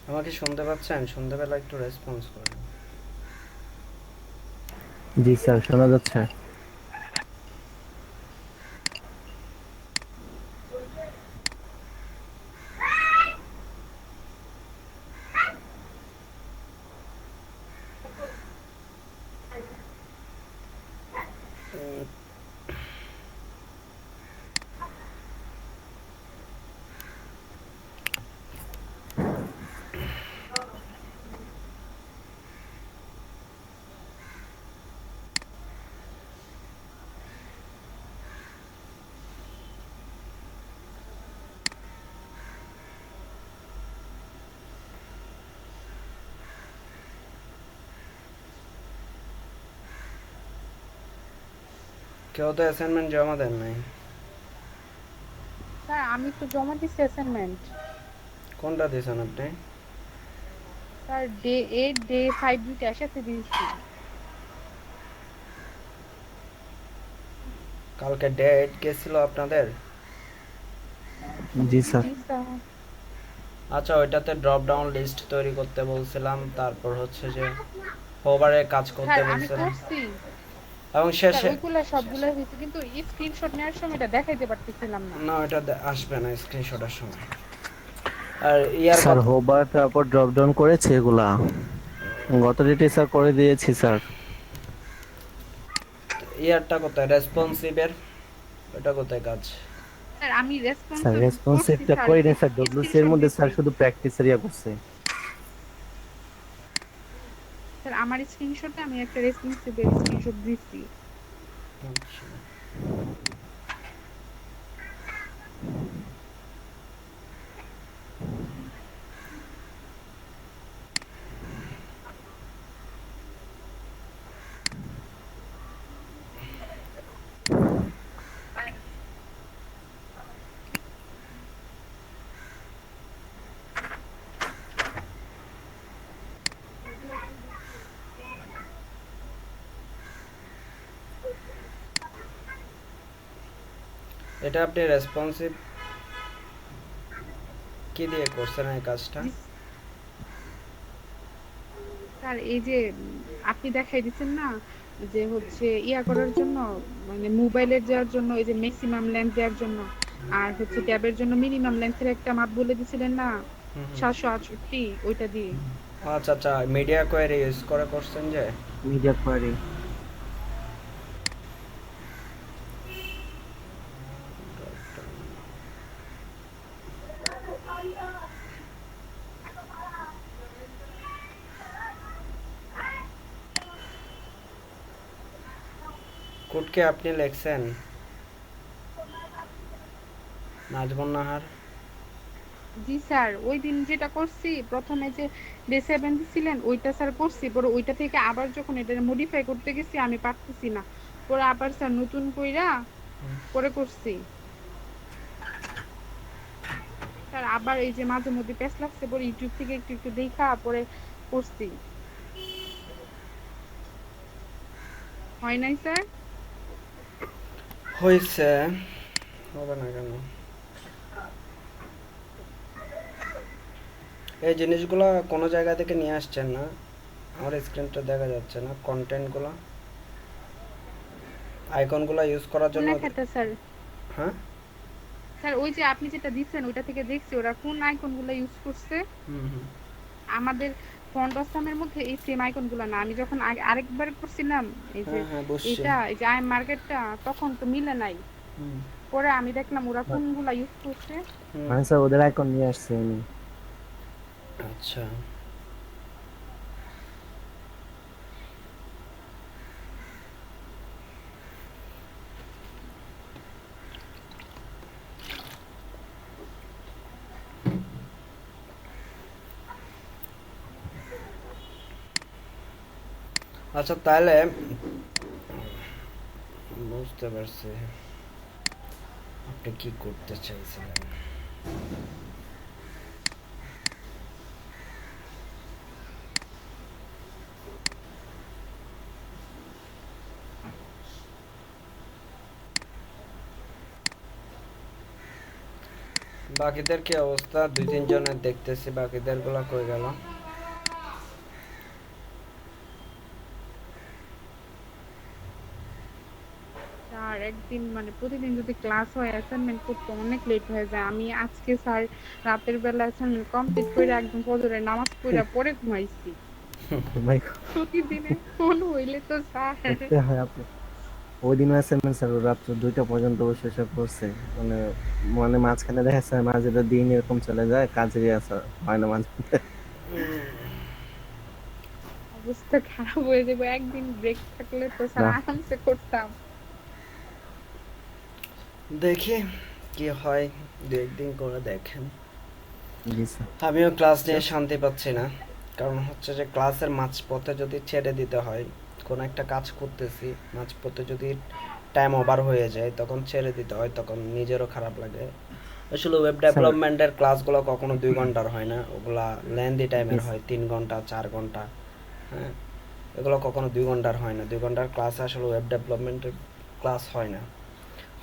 আমাকে শুনতে পাচ্ছেন? সন্ধ্যাবেলা একটু রেসপন্স করেন। জি স্যার, শোনা যাচ্ছে। কেউ তো অ্যাসাইনমেন্ট জমা দেন নাই। স্যার আমি তো জমা দিচ্ছি অ্যাসাইনমেন্ট। কোনটা দিয়েছেন আপনি? স্যার ডে 8 ডে 5 দুইটা একসাথে দিয়েছি। কালকে ডেট গেছিল আপনাদের? জি স্যার। জি স্যার। আচ্ছা, ওইটাতে ড্রপ ডাউন লিস্ট তৈরি করতে বলছিলাম, তারপর হচ্ছে যে হোভারে কাজ করতে স্যার আমি বলছিলাম, করছি। এবং স্যার শেষে ওইগুলা সবগুলাই হয়েছে কিন্তু স্ক্রিনশট নেওয়ার সময় এটা দেখাইতে পারতেছিলাম না। না, ওইটা আসবে না স্ক্রিনশটের সময়। আর ইয়ার স্যার কথা, হোবার তারপর ড্রপ ডাউন করেছে এগুলা। গত ডেটে স্যার করে দিয়েছি স্যার। ইয়ারটা কোথায় রেসপন্সিভের? ওটা কোথায় কাজ? স্যার আমি স্যার রেসপন্সিভ করছি রেসপন্সিভটা স্যার, করি না স্যার, ডব্লিউসি এর স্ক্রিনশট মধ্যে দিছি। স্যার শুধু প্র্যাকটিস এরিয়া করছে। স্যার আমার স্ক্রিনশটে আমি একটা রেসপন্সিভের স্ক্রিনশট দিছি। আচ্ছা। এটা আপনি রেসপন্সিভ কি দিয়ে করছেন এই কাজটা? জি স্যার এই যে আপনি দেখাই দিচ্ছেন না যে হচ্ছে ইয়া করার জন্য, মানে মোবাইলের দেওয়ার জন্য এই যে ম্যাক্সিমাম লেন্থ দেওয়ার জন্য, আর হচ্ছে ট্যাবের জন্য মিনিমাম লেন্থের একটা মাপ বলে দিছিলেন না, হুম হুম। 768, ওইটা দিয়ে। আচ্ছা আচ্ছা, মিডিয়া কোয়ারি ইউজ করে করছেন যে। Media query. কোডকে আপনি লেখছেন? নাজমুন নাহার? জি স্যার, ওই দিন যেটা করছি প্রথমে যে ডে 7 দিছিলেন ওইটা স্যার করছি, পরে ওইটা থেকে আবার যখন এটা মডিফাই করতে গেছি আমি পারতেছি না, পরে আবার স্যার নতুন কইরা পরে করছি। স্যার আবার এই যে মাঝে মধ্যে প্যাচ লাগছে, পরে ইউটিউব থেকে একটু একটু দেখা পরে করছি। হয় নাই স্যার? হয়েছে, হবে না কেন? এই জিনিসগুলো কোনো জায়গা থেকে নিয়ে আসছেন না? আমার স্ক্রিনটা দেখা যাচ্ছে না, কন্টেন্টগুলো, আইকনগুলো ইউজ করার কোন জন্য। লেখাটা স্যার? হ্যাঁ। স্যার ওই যে আপনি যেটা দিচ্ছেন ওইটা থেকে দেখছি ওরা কোন আইকন গুলা ইউজ করছে। হুম হুম। আমাদের ফন্ট অসামের মধ্যে এই সেম আইকন গুলা না, আমি যখন আরেকবার করছিলাম এই যে হ্যাঁ হ্যাঁ, বুঝছি। এই যে আই মার্কেটটা, তখন তো মিলে নাই। হুম পরে আমি দেখলাম ওরা কোনগুলা ইউজ করছে। হুম। মানে স্যার ওদের আইকন নিয়ে আসছে উনি। আচ্ছা। আচ্ছা তাহলে বুঝতে পারছি আপনি কি করতে চাইছিলেন। বাকিদের কি অবস্থা? 2-3 জনের দেখতেছি, বাকিদের গুলা কই গেল? স্যার একদিন মানে প্রতিদিন যদি ক্লাস হয় অ্যাসাইনমেন্ট করতে অনেক লেট হয়ে যায়। আমি আজকে স্যার রাতের বেলা অ্যাসাইনমেন্ট কমপ্লিট করে একদম ফজরের নামাজ পড়ে পরে ঘুমাইছি। ভাই প্রতিদিনের ফোন হইলে তো স্যার করতে হয় আপনি। ওই দিন অ্যাসাইনমেন্ট স্যার রাত্র 2টা পর্যন্ত বসে সব করছে। মানে মানে মাঝখানে দেখা যাচ্ছে মাঝে দিন এরকম চলে যায়, কাজেরই আসা হয় না মাঝে মধ্যে। অবস্থা খারাপ হয়ে যাবে। একদিন ব্রেক থাকলে তো স্যার না আরামসে করতাম। দেখি কি হয়, 2-1 দিন করে দেখেন। জি স্যার। আমিও ক্লাস নিয়ে শান্তি পাচ্ছি না, কারণ হচ্ছে যে ক্লাসের মাঝপথে যদি ছেড়ে দিতে হয়, কোনো একটা কাজ করতেছি মাঝপথে যদি টাইম ওভার হয়ে যায় তখন ছেড়ে দিতে হয়, তখন নিজেরও খারাপ লাগে। আসলে ওয়েব স্যার ডেভেলপমেন্টের ক্লাসগুলো কখনো 2 ঘন্টার হয় না, ওগুলা লেন্দি টাইমের প্লিজ হয়, 3 ঘন্টা 4 ঘন্টা। হ্যাঁ, এগুলো কখনো 2 ঘন্টার হয় না। 2 ঘন্টার ক্লাস আসলে ওয়েব ডেভেলপমেন্টের ক্লাস হয় না।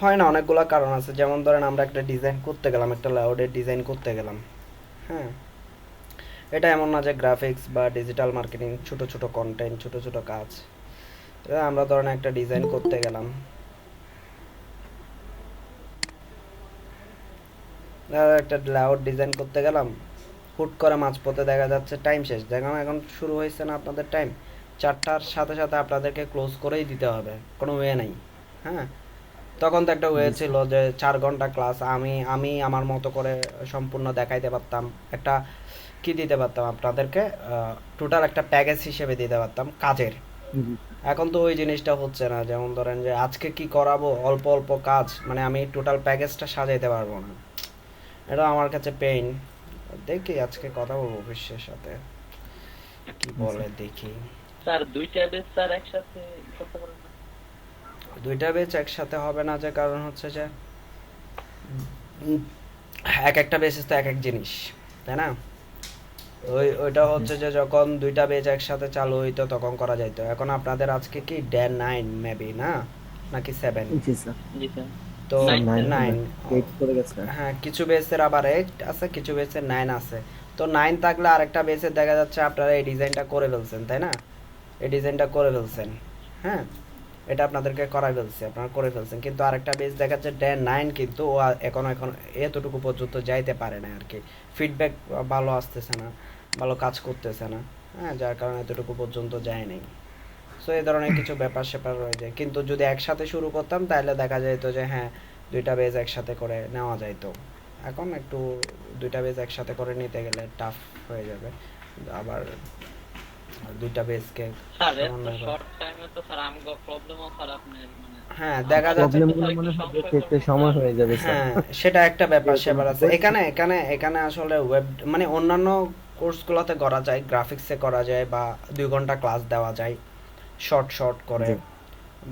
হয় না, অনেকগুলো কারণ আছে। যেমন ধরেন আমরা একটা ডিজাইন করতে গেলাম, একটা লেআউটের ডিজাইন করতে গেলাম। হ্যাঁ, এটা এমন না যে গ্রাফিক্স বা ডিজিটাল মার্কেটিং ছোট ছোট কন্টেন্ট, ছোট ছোট কাজ। এটা আমরা ধরেন একটা ডিজাইন করতে গেলাম, একটা লেআউট ডিজাইন করতে গেলাম, হুট করে মাঝপথে দেখা যাচ্ছে টাইম শেষ। দেখুন এখন শুরু হয়েছে না আপনাদের টাইম, 4টার সাথে সাথে আপনাদেরকে ক্লোজ করেই দিতে হবে, কোনো ওয়ে নাই। হ্যাঁ, তখন তো একটা ওয়ে জি ছিল স্যার। যে 4 ঘন্টা ক্লাস আমি আমি আমার মতো করে সম্পূর্ণ দেখাইতে পারতাম, একটা কি দিতে পারতাম আপনাদেরকে, টোটাল একটা প্যাকেজ হিসেবে দিতে পারতাম কাজের। জি এখন তো ওই জিনিসটা হচ্ছে না। যেমন ধরেন যে আজকে কি করাবো, অল্প অল্প কাজ, মানে আমি টোটাল প্যাকেজটা সাজাইতে পারবো না। এটা আমার কাছে পেইন। দেখি আজকে কথা বলবো অফিসের সাথে, কি স্যার। বলে দেখি। স্যার দুইটা বেস স্যার একসাথে করতে পারেন না? 2টা বেচ একসাথে হবে না, যে কারণ হচ্ছে যে উম, এক একটা বেসিস তো এক এক জিনিস, তাই না? ওইটা হচ্ছে যে যখন 2টা বেচ একসাথে চালু হইতো তখন করা যাইতো। এখন আপনাদের আজকে কি ডে 9 মেবি, না নাকি 7? জি স্যার। জি স্যার। তো স্যার 9 9 স্যার। হবে, 9। 8 করে গেছে। হ্যাঁ, কিছু বেসের আবার 8 আছে, কিছু বেসের 9 আছে। তো 9 থাকলে আরেকটা বেসের দেখা যাচ্ছে আপনারা এই ডিজাইনটা করে ফেলছেন, তাই না? এই ডিজাইনটা করে ফেলছেন। হ্যাঁ, এটা আপনাদেরকে করাই ফেলছে, আপনারা করে ফেলছেন, কিন্তু আরেকটা বেস দেখা যাচ্ছে ডে 9, কিন্তু ও এখন এতটুকু পর্যন্ত যাইতে পারে না আর কি। ফিডব্যাক ভালো আসতেছে না, ভালো কাজ করতেছে না। হ্যাঁ, যার কারণে এতটুকু পর্যন্ত যায় নাই। সো এই ধরনের কিছু ব্যাপার স্যাপার রয়ে যায়। কিন্তু যদি একসাথে শুরু করতাম তাহলে দেখা যেত যে হ্যাঁ, 2টা বেজ একসাথে করে নেওয়া যাইতো। এখন একটু 2টা বেজ একসাথে করে নিতে গেলে টাফ হয়ে যাবে। আবার 2টা বেজকে স্যার এত সমন্বয় করা। শর্ট টাইমে তো স্যার আমগো প্রবলেমও খারাপ আপনার মানে হ্যাঁ, দেখা আমরা যাচ্ছে। প্রবলেম তো গুলো স্যার মনে একটু হয় সংশয় দেখতে একটু করবো সময় স্যার। হয়ে যাবে স্যার। হ্যাঁ, সেটা একটা ব্যাপার যেরকম স্যাপার আছে। বলছি। এখানে আসলে ওয়েব মানে অন্যান্য কোর্সগুলোতে করা যায়, গ্রাফিক্সে করা যায়, বা 2 ঘন্টা ক্লাস দেওয়া যায় শর্ট শর্ট করে, জি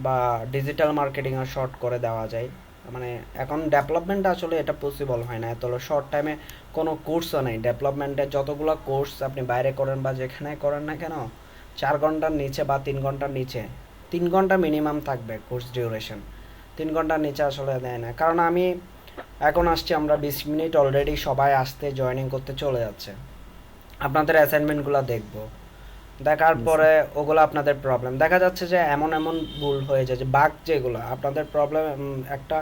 বা ডিজিটাল মার্কেটিংয়ে শর্ট করে দেওয়া যায়। মানে এখন ডেভেলপমেন্ট আসলে এটা পসিবল হয় না এত শর্ট টাইমে। কোনো কোর্সও নেই ডেভেলপমেন্টে। যতগুলো কোর্স আপনি বাইরে করেন বা যেখানে করেন না কেন, 4 ঘন্টার নিচে বা 3 ঘন্টার নিচে, 3 ঘন্টা মিনিমাম থাকবে কোর্স ডিউরেশন। 3 ঘন্টার নিচে আসলে দেয় না। কারণ আমি এখন আসছি, আমরা 20 মিনিট অলরেডি সবাই আসতে জয়েনিং করতে চলে যাচ্ছে। আপনাদের অ্যাসাইনমেন্টগুলো দেখবো, দেখার জি পরে স্যার। ওগুলো আপনাদের প্রবলেম দেখা যাচ্ছে যে এমন এমন ভুল হয়ে যায় যে বাগ, যেগুলো আপনাদের প্রবলেম। একটা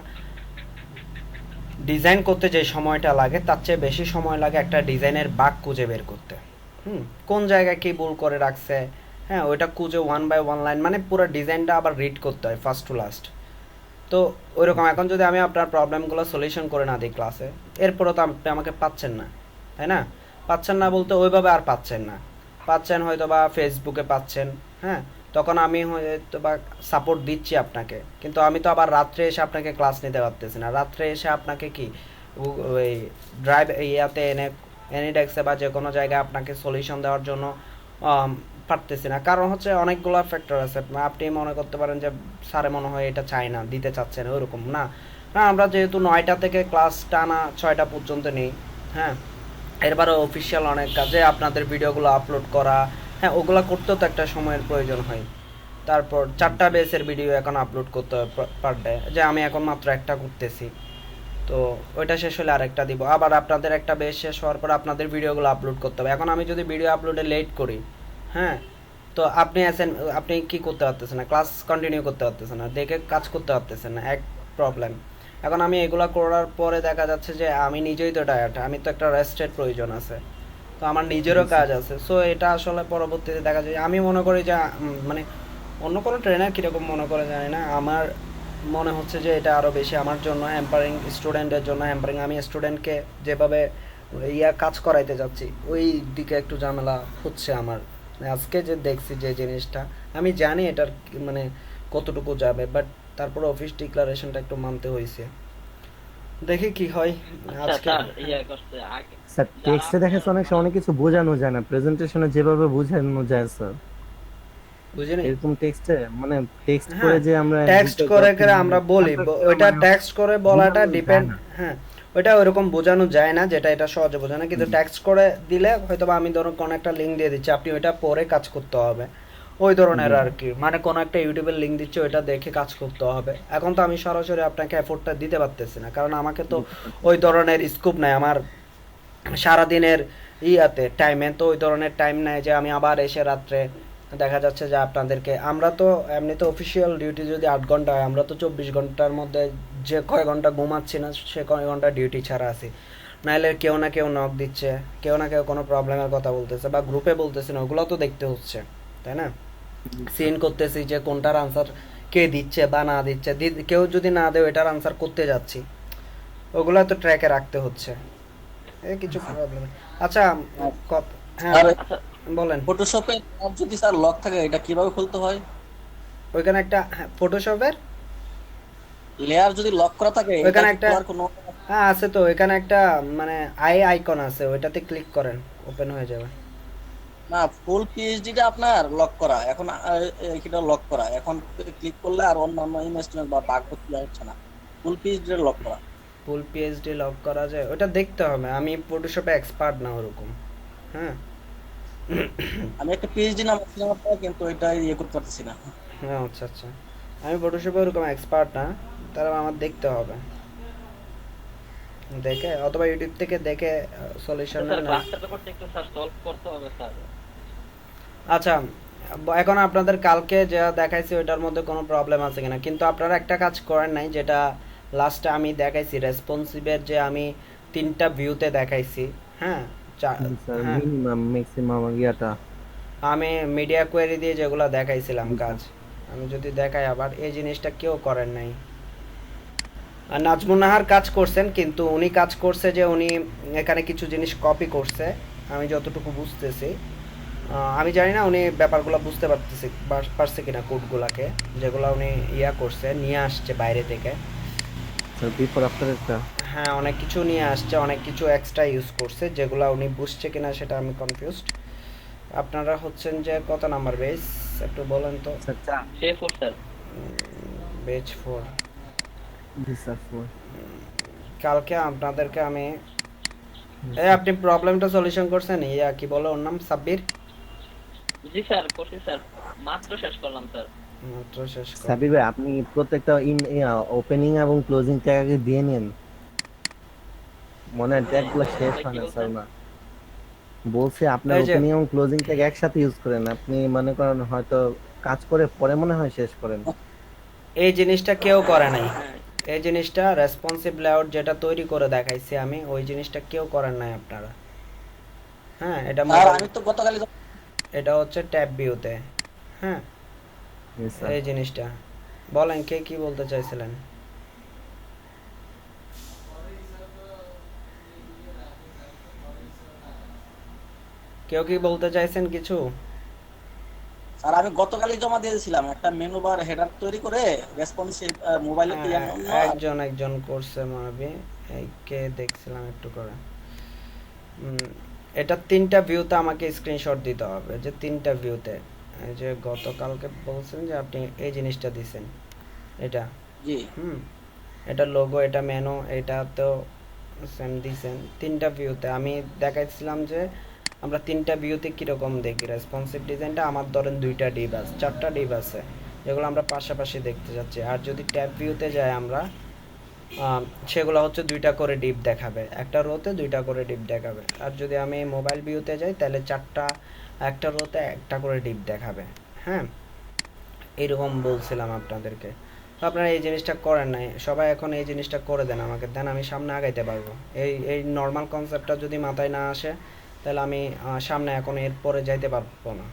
ডিজাইন করতে যে সময়টা লাগে তার চেয়ে বেশি সময় লাগে একটা ডিজাইনের বাগ খুঁজে বের করতে। কোন জায়গায় কি ভুল করে রাখছে, হ্যাঁ, ওইটা খুঁজে 1 বাই 1 লাইন মানে পুরো ডিজাইনটা আবার রিড করতে হয় ফার্স্ট টু লাস্ট। তো ওইরকম এখন যদি আমি আপনার প্রবলেমগুলো সলিউশন করে না দিই ক্লাসে, এরপরও তো আপনি আমাকে পাচ্ছেন না, তাই না? পাচ্ছেন না বলতে ওইভাবে আর পাচ্ছেন না, পাচ্ছেন হয়তো বা ফেসবুকে পাচ্ছেন। হ্যাঁ, তখন আমি হয়তো বা সাপোর্ট দিচ্ছি আপনাকে, কিন্তু আমি তো আবার রাত্রে এসে আপনাকে ক্লাস নিতে পারতেছি না। রাত্রে এসে আপনাকে কি ওই ড্রাইভ ইয়াতে এনে এনিডেক্সে বা যে কোনো জায়গায় আপনাকে সলিউশন দেওয়ার জন্য পারতেছি না। কারণ হচ্ছে অনেকগুলো ফ্যাক্টর আছে। আপনি মনে করতে পারেন যে স্যারে মনে হয় এটা চাই না, দিতে চাচ্ছে না, ওরকম না। না, আমরা যেহেতু 9টা থেকে ক্লাস টানা 6টা পর্যন্ত নেই। হ্যাঁ, এরপরে অফিসিয়াল অনেক কাজে আপনাদের ভিডিওগুলো আপলোড করা, হ্যাঁ, ওগুলো করতেও তো একটা সময়ের প্রয়োজন হয়। তারপর 4টা বেসের ভিডিও এখন আপলোড করতে হয় পার ডে, যে আমি এখন মাত্র একটা করতেছি। তো তো ওইটা শেষ হলে আরেকটা দিব, আবার আপনাদের একটা বেশ শেষ হওয়ার পর আপনাদের ভিডিওগুলো আপলোড করতে হবে। এখন আমি যদি ভিডিও আপলোডে লেট করি, হ্যাঁ, তো আপনি কি করতে পারতেছেন না, ক্লাস কন্টিনিউ করতে পারতেছেন না, দেখে কাজ করতে পারতেছেন না, এক প্রবলেম। এখন আমি এগুলো করার পরে দেখা যাচ্ছে যে আমি নিজেই তো টায়ার্ড, আমি তো একটা রেস্টের প্রয়োজন আছে, তো আমার নিজেরও কাজ আছে। সো এটা আসলে পরবর্তীতে দেখা যায়, আমি মনে করি যে মানে অন্য কোনো ট্রেনার কীরকম মনে করে জানি না, আমার মনে হচ্ছে যে এটা আরও বেশি আমার জন্য হ্যাম্পারিং, স্টুডেন্টের জন্য হ্যাম্পারিং। আমি স্টুডেন্টকে যেভাবে কাজ করাইতে যাচ্ছি ওই দিকে একটু ঝামেলা হচ্ছে আমার। আজকে যে দেখছি যে জিনিসটা, আমি জানি এটার মানে কতটুকু যাবে, বাট তারপরে অফিস ডিক্লারেশনটা একটু মানতে হয়েছে, দেখি কি হয় আচ্ছা আজকে। স্যার করছে আগে স্যার টেক্সটে দেখাচ্ছে অনেক সময় অনেক কিছু বোঝানো যায় না, প্রেজেন্টেশনে যেভাবে বোঝানো যায় স্যার বুঝিনি। এরকম টেক্সটে মানে টেক্সট হ্যাঁ, করে যে আমরা টেক্সট করে করে আমরা বলি, ওইটা টেক্সট করে বলাটা বোঝানো ডিপেন্ড, যায় না। হ্যাঁ, ওইটা ওইরকম বোঝানো যায় না, যেটা এটা সহজে বোঝানো না, কিন্তু টেক্সট করে দিলে হয়তো বা আমি ধরুন কোনো একটা লিঙ্ক দিয়ে দিচ্ছি, আপনি ওইটা পরে কাজ করতে হবে, ওই ধরনের আর কি। মানে কোনো একটা ইউটিউবের লিঙ্ক দিচ্ছে, ওইটা দেখে কাজ করতে হবে। এখন তো আমি সরাসরি আপনাকে এফোর্টটা দিতে পারতেছি না, কারণ আমাকে তো ওই ধরনের স্কোপ নাই আমার সারাদিনের ইয়াতে টাইমে, তো ওই ধরনের টাইম নেয় যে আমি আবার এসে রাত্রে দেখা যাচ্ছে যে আপনাদেরকে, আমরা তো এমনিতে অফিসিয়াল ডিউটি যদি 8 ঘন্টা হয়, আমরা তো 24 ঘন্টার মধ্যে যে কয় ঘন্টা ঘুমাচ্ছি না সে কয় ঘন্টা ডিউটি ছাড়া আছি, নাহলে কেউ না কেউ নক দিচ্ছে, কেউ না কেউ কোনো প্রবলেমের কথা বলতেছে বা গ্রুপে বলতেছে না, ওগুলো তো দেখতে হচ্ছে, তাই না? সিন করতেছি যে কোনটার আনসার কে দিচ্ছে বা না দিচ্ছে, কেউ যদি না দেয় ওইটার আনসার করতে যাচ্ছি, ওগুলো তো ট্র্যাকে রাখতে হচ্ছে, এই কিছু প্রবলেম। আচ্ছা, হ্যাঁ আর আচ্ছা বলেন। ফটোশপে যদি স্যার লক থাকে এটা কিভাবে খুলতে হয়? ওইখানে একটা ফটোশপের লেয়ার যদি লক করা থাকে এটা ওইখানে কি একটা, খোলার কোনো হ্যাঁ আছে তো, ওইখানে একটা মানে আইকন আছে, ওইটাতে ক্লিক করেন, ওপেন হয়ে যাবে। না, ফুল পিএইচডিটা আপনার লক করা এখন এটা লক করা এখন ক্লিক করলে আর অন্যান্য ইমেজ বা বাগ খোলা হচ্ছে না, ফুল পিএইচডি লক করা। ফুল পিএইচডি লক করা যায়, ওটা দেখতে হবে, আমি ফটোশপে এক্সপার্ট না ওরকম। হ্যাঁ আমি একটা পিএইচডি নাম ছিলাম আপনার, কিন্তু এটা করতে পারতেছি না। হ্যাঁ, আচ্ছা আচ্ছা, আমি ফটোশপে ওরকম এক্সপার্ট না, তাহলে আমার দেখতে হবে, দেখে অথবা ইউটিউব থেকে দেখে সলিউশন। স্যার ক্লাসটার ব্যাপারটা একটু স্যার সলভ করতে হবে স্যার। আচ্ছা, এখন আপনাদের কালকে যা দেখাইছি ওইটার মধ্যে কোনো প্রবলেম আছে কিনা, কিন্তু আপনারা একটা কাজ করেন নাই, যেটা লাস্টে আমি দেখাইছি রেসপন্সিভের, যে আমি 3টা ভিউতে দেখাইছি। হ্যাঁ, স্যার হ্যাঁ, মিনিমাম ম্যাক্সিমাম ইয়াটা আমি মিডিয়া কোয়েরি দিয়ে যেগুলো দেখাইছিলাম কাজ, আমি যদি দেখাই আবার, এই জিনিসটা কেউ করেন নাই। আর নাজমুন নাহার কাজ করছেন, কিন্তু উনি কাজ করছে যে উনি এখানে কিছু জিনিস কপি করছে, আমি যতটুকু বুঝতেছি। আমি জানি না উনি ব্যাপারগুলো বুঝতে পারছে কিনা, কোডগুলাকে যেগুলো উনি করছে, নিয়ে আসছে বাইরে থেকে। স্যার বিফোর আফটার একটা হ্যাঁ, অনেক কিছু নিয়ে আসছে, অনেক কিছু এক্সট্রা ইউজ করছে, যেগুলো উনি বুঝছে কিনা সেটা আমি কনফিউজড। আপনারা হচ্ছেন যে কত নাম্বার বেস একটু বলেন তো? স্যার চা সে ফোর স্যার। বেচ 4। জি স্যার 4 কালকে আপনাদেরকে আমি আপনি প্রবলেমটা সলিউশন করছেন, কি বলে ওর নাম, সাব্বির? জি স্যার করছি স্যার, মাত্র শেষ করলাম স্যার। মাত্র শেষ কর। সাবির ভাই আপনি প্রত্যেকটা ওপেনিং এবং ক্লোজিং ট্যাগ আগে দিয়ে নেন, মনে হয় ট্যাগগুলো শেষ হয় কি না স্যার। বলছেন? না বলছি আপনার এই যে ওপেনিং এবং ক্লোজিং ট্যাগ একসাথে ইউজ করেন, আপনি মনে করেন হয়তো কাজ করে পরে মনে হয় শেষ করেন। এই জিনিসটা কেউ করে নাই, হ্যাঁ এই জিনিসটা রেসপন্সিভ লেআউট যেটা তৈরি করে দেখাইছি আমি, ওই জিনিসটা কেউ করেন নাই আপনারা। হ্যাঁ, এটা আর আমি তো গতকালই এটা হচ্ছে ট্যাব ভিউতে। হ্যাঁ, জি স্যার এই জিনিসটা বলেন, কে কি বলতে চাইছিলেন? কেউ কি বলতে চাইছেন কিছু? আর আমি গতকালই জমা দিয়েছিলাম একটা মেনু বার হেডার তৈরি করে রেসপন্সিভ মোবাইলে হ্যাঁ, একজন করছে মানবী, এই কে দেখছিলাম একটু করে। এটা 3টা ভিউতে আমাকে স্ক্রিনশট দিতে হবে, যে 3টা ভিউতে, এই যে গতকালকে বলছেন যে আপনি এই জিনিসটা দিছেন, এটা জি এটা লোগো, এটা মেনু, এটা তো সেম দিছেন 3টা ভিউতে। আমি দেখাইছিলাম যে আমরা 3টা ভিউতে কীরকম দেখি রেসপন্সিভ ডিজাইনটা। আমার ধরেন 2টা ডিভ আছে, 4টা ডিভ আছে, যেগুলো আমরা পাশাপাশি দেখতে যাচ্ছি। আর যদি ট্যাব ভিউতে যাই আমরা, সেগুলো হচ্ছে 2টা করে ডিপ দেখাবে, একটা রোতে 2টা করে ডিপ দেখাবে। আর যদি আমি মোবাইল ভিউতে যাই তাহলে 4টা, একটা রোতে একটা করে ডিপ দেখাবে। হ্যাঁ, এরকম বলছিলাম আপনাদেরকে। তো আপনারা এই জিনিসটা করেন নাই, সবাই এখন এই জিনিসটা করে দেন আমাকে, দেন আমি সামনে আগাইতে পারবো। এই নর্মাল কনসেপ্টটা যদি মাথায় না আসে তাহলে আমি সামনে এখন এরপরে যাইতে পারবো না।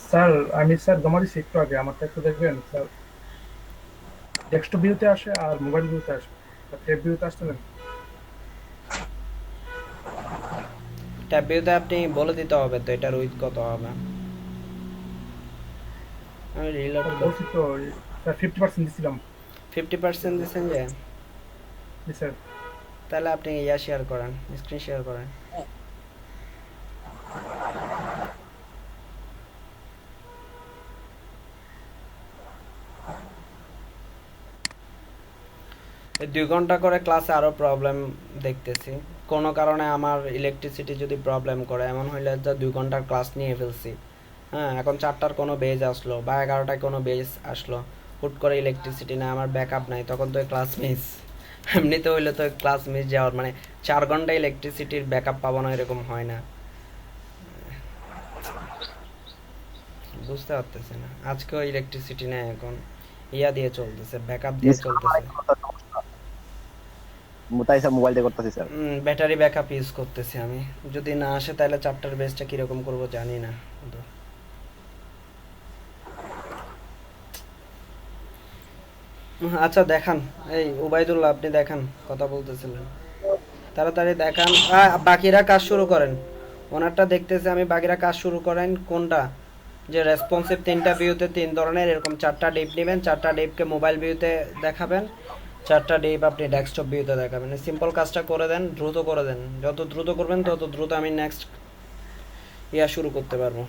স্যার আমি স্যার জমা দিচ্ছি একটু আগে, আমারটা একটু দেখবেন স্যার। ডেস্কটপ ভিউতে আসে আর মোবাইল ভিউতে আসে, ট্যাব ভিউতে আসতে দেন। ট্যাব ভিউতে আপনি বলে দিতে হবে তো এটার উইথ কত হবে। আমি রিলোড বলছি তো স্যার 50% দিছিলাম। 50% দিচ্ছেন যে, জি স্যার। তাহলে আপনি শেয়ার করেন, স্ক্রিন শেয়ার করেন। এই 2 ঘন্টা করে ক্লাসে আরো প্রবলেম দেখতেছি, কোনো কারণে আমার ইলেকট্রিসিটি যদি প্রবলেম করে, এমন হইলে যা 2 ঘন্টার ক্লাস নিয়ে ফেলছি। হ্যাঁ, এখন 4টার কোনো বেজ আসলো বা 11টায় কোনো বেজ আসলো, হুট করে ইলেকট্রিসিটি না, আমার ব্যাকআপ নাই, তখন তো ক্লাস মিস। এমনিতে হইলে তো ক্লাস মিস যাওয়ার মানে 4 ঘন্টা ইলেকট্রিসিটির ব্যাকআপ পাবো না এরকম হয় না। বুঝতে পারতেছি না, আজকেও ইলেকট্রিসিটি নেই, এখন দিয়ে চলতেছে, ব্যাকআপ দিয়ে চলতেছে। তাই স্যার মোবাইল দিয়ে করতেছি স্যার। ব্যাটারি ব্যাকআপ ইউজ করতেছি আমি, যদি না আসে তাহলে 4টার বেসটা কিরকম করব জানি না। আচ্ছা দেখান, এই উবাইদুল্লাহ আপনি দেখান, কথা বলতেছিলেন, তাড়াতাড়ি দেখান। বাকিরা কাজ শুরু করেন, ওনারটা দেখতেছি আমি, বাকিরা কাজ শুরু করেন। কোনটা যে রেসপন্সিভ 3টা ভিউতে 3 ধরনের, এরকম 4টা ডিপ নেবেন, 4টা ডিপকে মোবাইল ভিউতে দেখাবেন, 4টা ডিপ আপনি ডেস্কটপ ভিউতে দেখাবেন। সিম্পল কাজটা করে দেন, দ্রুত করে দেন, যত দ্রুত করবেন তত দ্রুত আমি নেক্সট শুরু করতে পারবো।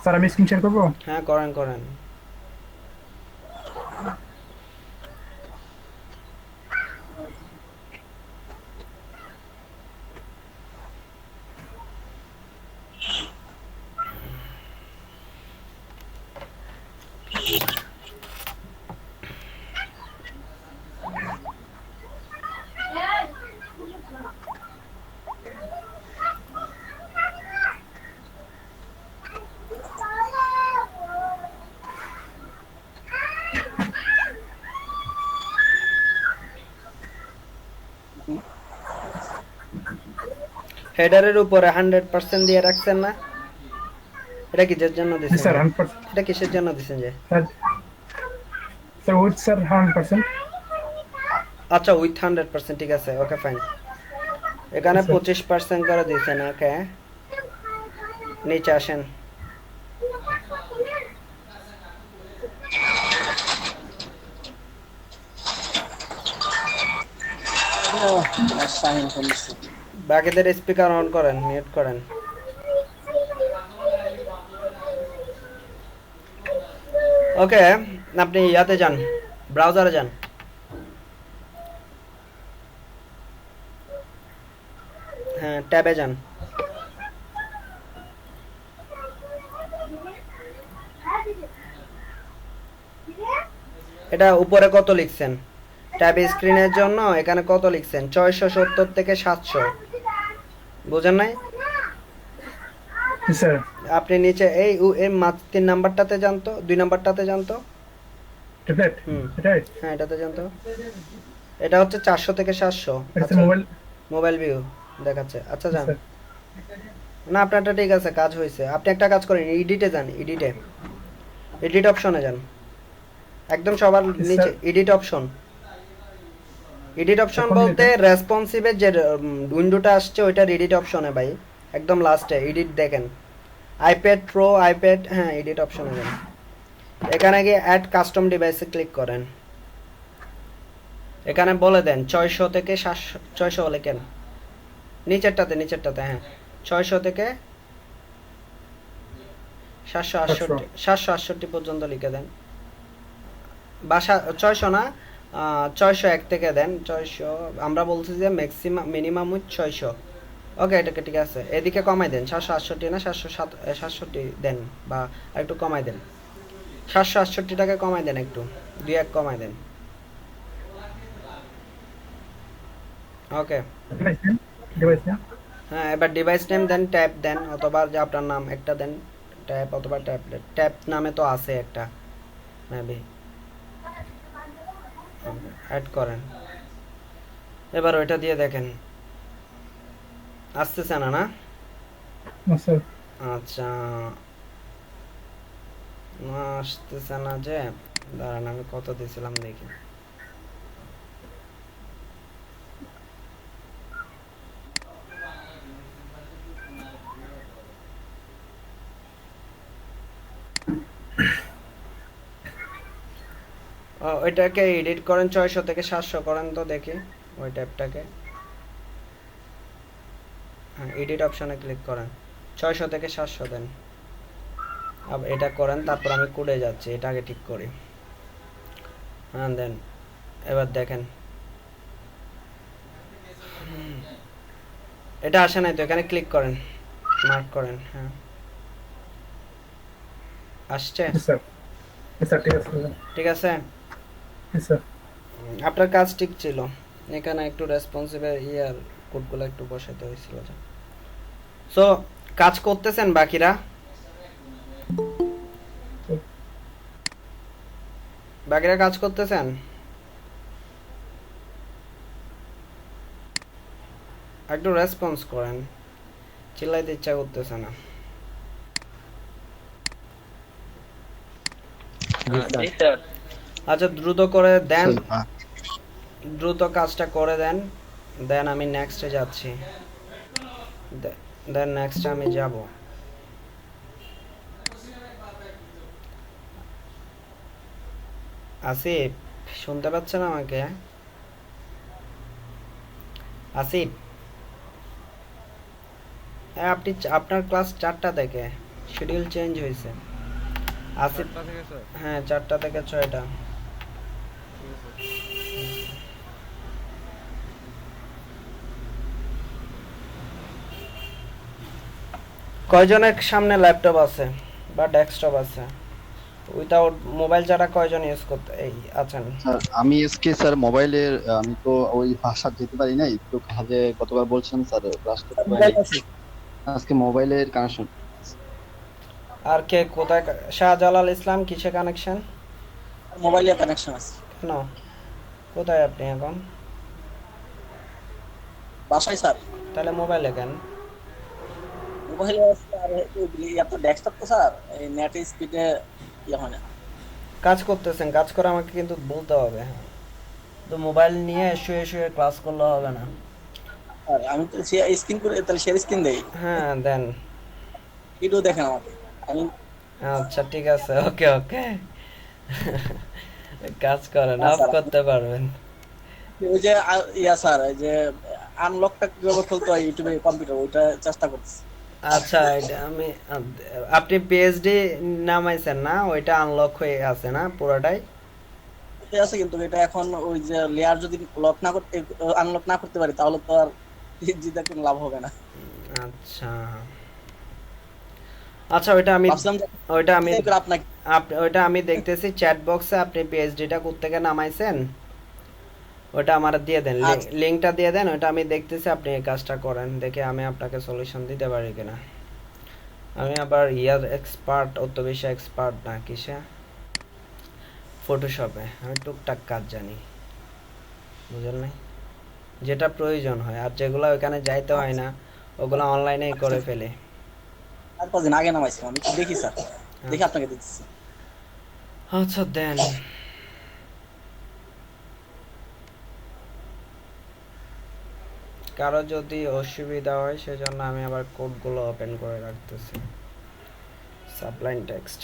স্যার আমি স্ক্রিন শেয়ার করবো? হ্যাঁ করেন করেন। হেডারের উপরে 100% দিয়ে রাখছেন না? এটা কিসের জন্য জি দিছেন? স্যার 100%। এটা কিসের জন্য দিছেন যে? Sir sir with sir 100%। আচ্ছা উইথ 100%, ঠিক আছে, ওকে ফাইন। এখানে 25% করে দিছেন, ওকে। নিচে আসেন। শাহিন ফোন দিচ্ছে। বাকিদের স্পিকার অন করেন, মিউট করেন। ওকে, আপনি ইয়াতে যান, ব্রাউজারে যান। হ্যাঁ, ট্যাবে যান। এটা উপরে কত লিখছেন? ট্যাব স্ক্রিনের জন্য এখানে কত লিখছেন? 670 থেকে 700, বুঝেন নাই? জি স্যার। আপনি নিচে এই 3 নাম্বারটাতে যান তো, 2 নাম্বারটাতে যান তো। ট্যাবলেট হুম, এটাই। হ্যাঁ এটাতে যান তো। এটা হচ্ছে 400 থেকে 700। এটা আচ্ছা, মোবাইল মোবাইল ভিউ দেখাচ্ছে। আচ্ছা যান। স্যার। না আপনারটা ঠিক আছে, কাজ হয়েছে। আপনি একটা কাজ করেন, এডিটে যান, এডিটে, এডিট অপশনে যান, একদম সবার নিচে এডিট অপশন। এডিট অপশন বলতে রেসপন্সিভের যে উইন্ডোটা আসছে ওইটার এডিট অপশনে ভাই, একদম লাস্টে এডিট দেখেন, আইপ্যাড প্রো, আইপ্যাড, হ্যাঁ এডিট অপশনে যান। এখানে গিয়ে অ্যাড কাস্টম ডিভাইসে ক্লিক করেন। এখানে বলে দেন 600 থেকে 700, 600 হলে কেন, নিচেরটাতে, নিচেরটাতে, হ্যাঁ 600 থেকে 768 পর্যন্ত লিখে দেন। বা 600 না, 601 থেকে দেন। 600 আমরা বলছি যে ম্যাক্সিমাম, মিনিমাম 600। ওকে, এটাকে ঠিক আছে, এদিকে কমাই দেন, 768 না 767 দেন, বা একটু কমাই দেন, 768 টাকা কমাই দেন একটু, 2 1 কমাই দেন। ওকে, ডিভাইস নেম, ডিভাইস নেম। হ্যাঁ এবার ডিভাইস নেম দেন, ট্যাব দেন, অথবা যে আপনার নাম একটা দেন, ট্যাব অথবা ট্যাবলেট। ট্যাব নামে তো আছে একটা মেবি, অ্যাড করেন। এবার ওইটা দিয়ে দেখেন আসতেছে না, না? না স্যার। আচ্ছা, না আসতেছে না যে, দাঁড়ান আমি কত দিয়েছিলাম দেখি। ওইটাকে এডিট করেন, 600 থেকে 700 করেন তো দেখি ওই ট্যাবটাকে। হ্যাঁ এডিট অপশনে ক্লিক করেন, 600 থেকে 700 দেন। আবার এটা করেন, তারপর আমি কোডে যাচ্ছি, এটা আগে ঠিক করি। হ্যাঁ দেন, এবার দেখেন এটা আসে নাই তো, এখানে ক্লিক করেন, মার্ক করেন। হ্যাঁ আসছে, জি স্যার। জি স্যার, ঠিক আছে স্যার। ঠিক আছে। জি স্যার। আপনার কাজ ঠিক ছিল, এখানে একটু রেসপন্সিবল ইয়ার কোডগুলো একটু বসাতে হয়েছিল। সো কাজ করতেছেন বাকিরা? বাকিরা কাজ করতেছেন? একটু রেসপন্স করেন, চিল্লাইতে ইচ্ছা করতেছে না। জি স্যার। আচ্ছা দ্রুত করে দেন, দ্রুত কাজটা করে দেন, দেন আমি নেক্সটে যাচ্ছি, দেন নেক্সটে আমি যাব। আসিফ শুনতে পাচ্ছেন আমাকে? আসিফ, হ্যাঁ আপনি আপনার ক্লাস 4টা থেকে, শিডিউল চেঞ্জ হয়েছে। আসিফ, হ্যাঁ 4টা থেকে 6টা। কয়জনের সামনে ল্যাপটপ আছে বা ডেস্কটপ আছে? উইথাউট মোবাইল ছাড়া কয়জন ইউজ করতে এই আছেন? স্যার আমি এসকে স্যার মোবাইলের আমি তো ওই বাসা যেতে পারি নাই, একটু কাজে গতবার বলছিলাম স্যার ক্লাস করতে পারি নাই। মোবাইল আছে, আজকে মোবাইলের কানেকশন। আর কে কোথায় শাহজালাল ইসলাম কিসে কানেকশন? মোবাইলে কানেকশন আছে। কেন, কোথায় আপনি এখন? বাসায় স্যার। তাহলে মোবাইলে কেন? মোবাইলে আছে আর এত ডেস্কটপ তো স্যার, এই নেট স্পিডে ইয়ে হয় না। কাজ করতেছেন, কাজ করে আমাকে কিন্তু বলতে হবে। হ্যাঁ, তো মোবাইল নিয়ে শুয়ে শুয়ে ক্লাস করলে হবে না। আর আমি তো স্ক্রিন করে তাহলে শেয়ার স্ক্রিন দেই, হ্যাঁ দেন। ভিডিও দেখেন আমাকে। আমি আচ্ছা ঠিক আছে, ওকে ওকে, কাজ করেন, হ্যাঁ অফ স্যার, করতে পারবেন। ওই যে ইয়া স্যার, এই যে আনলকটা কিভাবে খুলতে হয় ইউটিউবে কম্পিউটার, ওইটা চেষ্টা করতেছি। আচ্ছা এটা আমি আপনি পিএইচডি নামাইছেন না, ওইটা আনলক হয়ে আছে না পুরোটাই? ঠিক আছে, কিন্তু এটা এখন ওই যে লেয়ার যদি লক না করতে আনলক না করতে পারি তাহলে তো আর জিতে কোনো লাভ হবে না। আচ্ছা আচ্ছা, ওইটা আমি ভাবছিলাম যে ওইটা আমি আপনাকে ওইটা আমি দেখতেছি চ্যাট বক্সে, আপনি পিএইচডিটা কোত্থেকে নামাইছেন ওটা আমার দিয়ে দেন, আচ্ছা। লিংকটা দিয়ে দেন, ওটা আমি দেখতেছি, আপনি এই কাজটা করেন, দেখে আমি আপনাকে সলিউশন দিতে পারি কিনা। আমি আবার ইয়ার এক্সপার্ট, অত বেশি এক্সপার্ট না কিসে, ফটোশপে আমি টুকটাক কাজ জানি, বুঝলেন নাই? যেটা প্রয়োজন হয়, আর যেগুলো ওইখানে যাইতে হয় না ওগুলো অনলাইনেই করে ফেলে। 4-5 দিন আগে নামাইছিলাম, আমি একটু দেখি স্যার, দেখি আপনাকে দিচ্ছি। আচ্ছা দেন। কারো যদি অসুবিধা হয় সেজন্য আমি আবার কোডগুলো ওপেন করে রাখতেছি, সাবলাইন টেক্সট।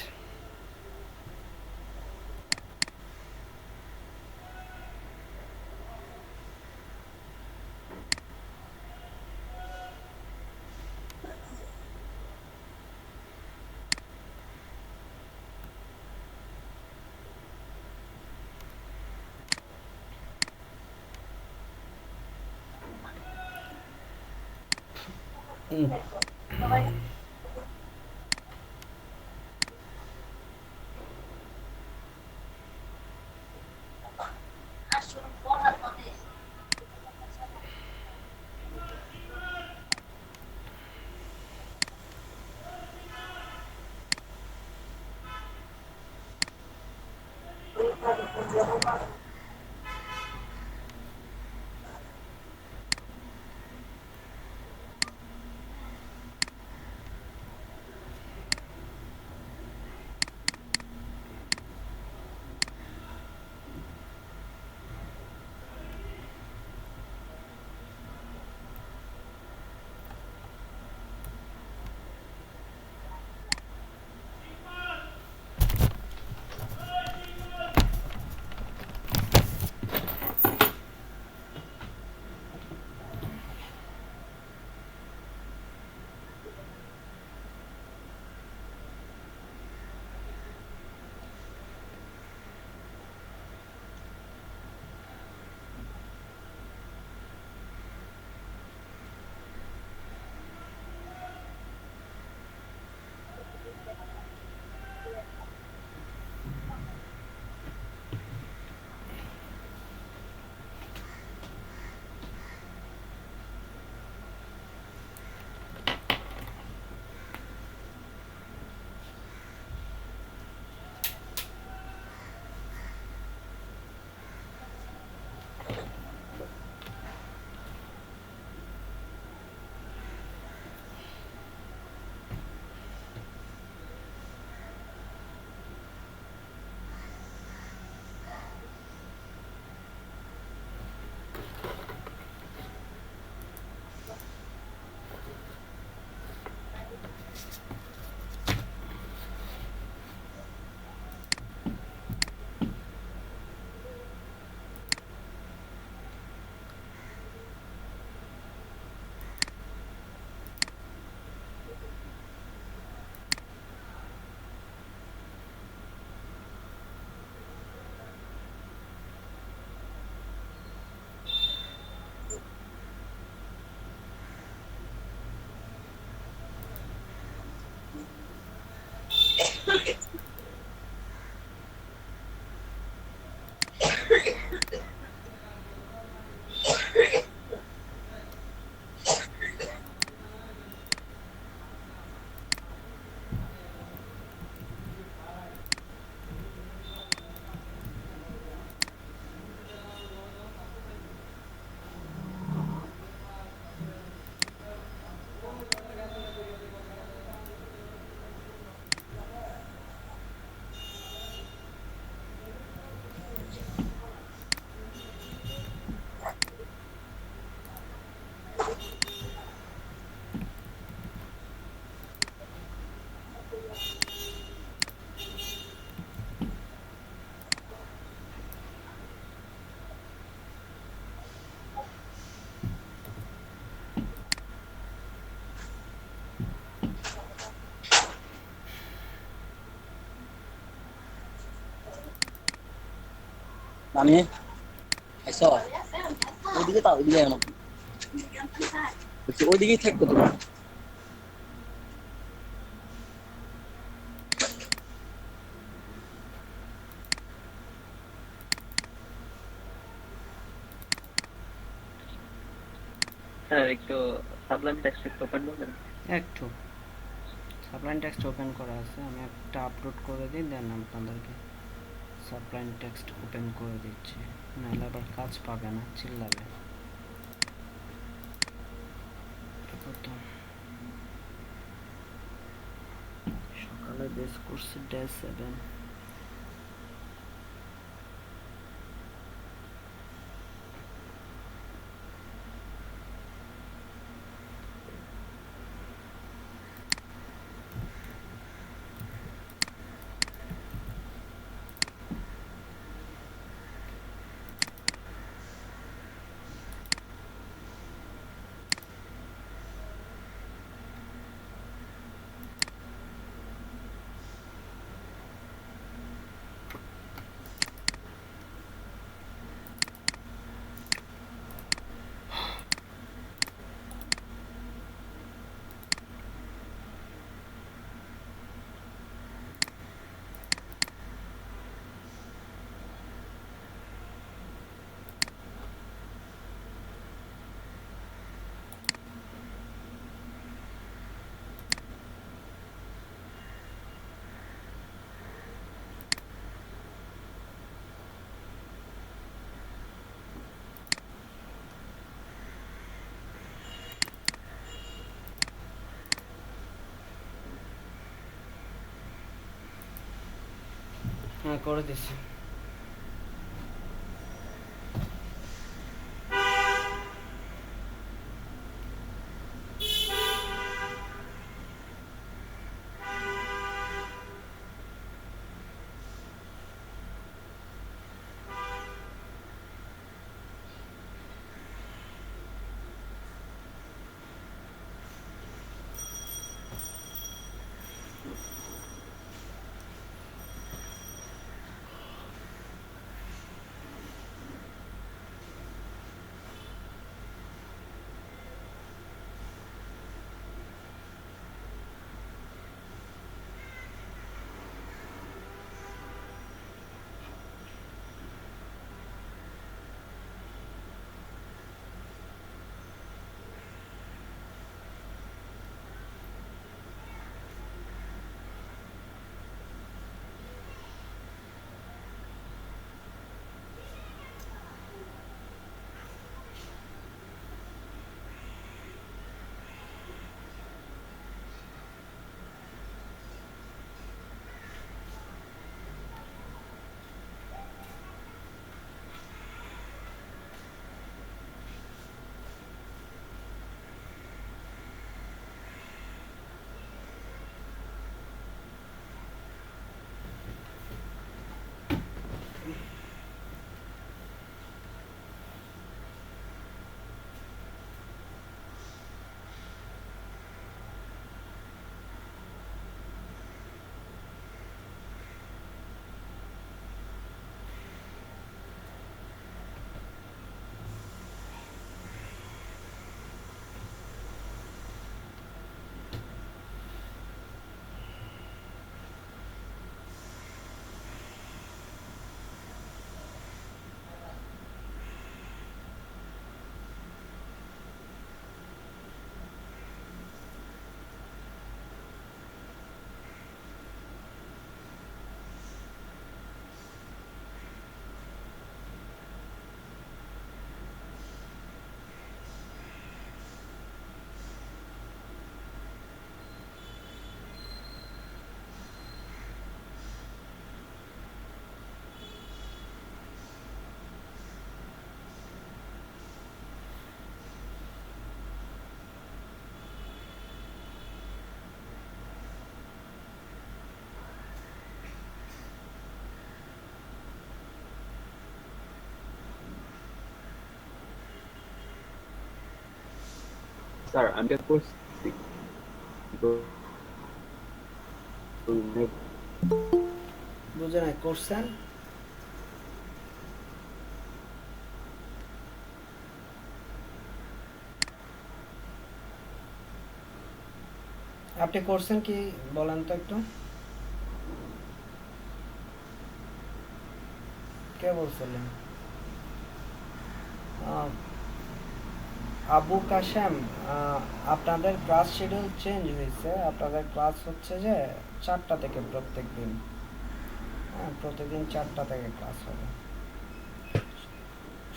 আমি আইসো ওইদিকে তাও ওইদিকে এনো বলছি ওইদিকেই থাকবো তুমি স্যার একটু সাবলাইম টেক্সট একটু ওপেন করবেন। একটু সাবলাইন টেক্সট ওপেন করা আছে, আমি একটা আপলোড করে দিই, দেন আপনাদেরকে সাবলাইন টেক্সট ওপেন করে দিচ্ছি, নাহলে আবার কাজ পাবে না, চিল্লাবে। কত সকালে বেস করছি ডে 7। হ্যাঁ করে দিছি। স্যার আমি এটা করছি তো বুঝে নাই করছেন? আপনি করছেন কি বলেন তো একটু, কে বলছিলেন? আহ, আবু কাশেম, আপনাদের ক্লাস শিডিউল চেঞ্জ হয়েছে। আপনাদের ক্লাস হচ্ছে যে 4টা থেকে প্রত্যেক দিন। হ্যাঁ, প্রতিদিন 4টা থেকে ক্লাস হবে।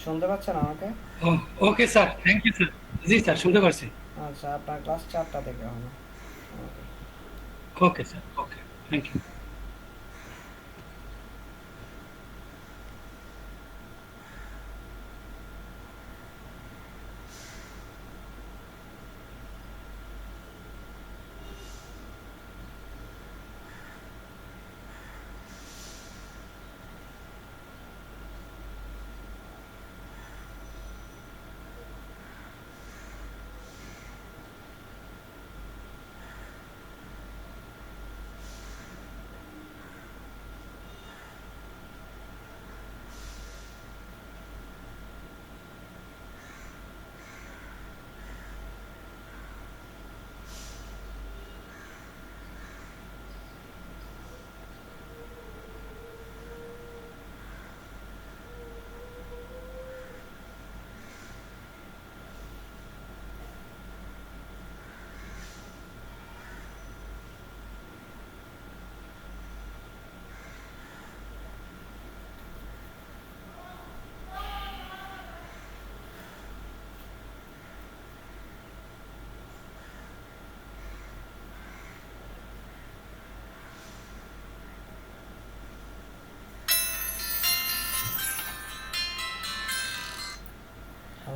শুনতে পাচ্ছেন আমাকে? Okay sir, thank you sir. জি স্যার, শুনতে পারছি। আচ্ছা, আপনার ক্লাস 4টা থেকে হবে। Okay. Okay sir, okay, thank you.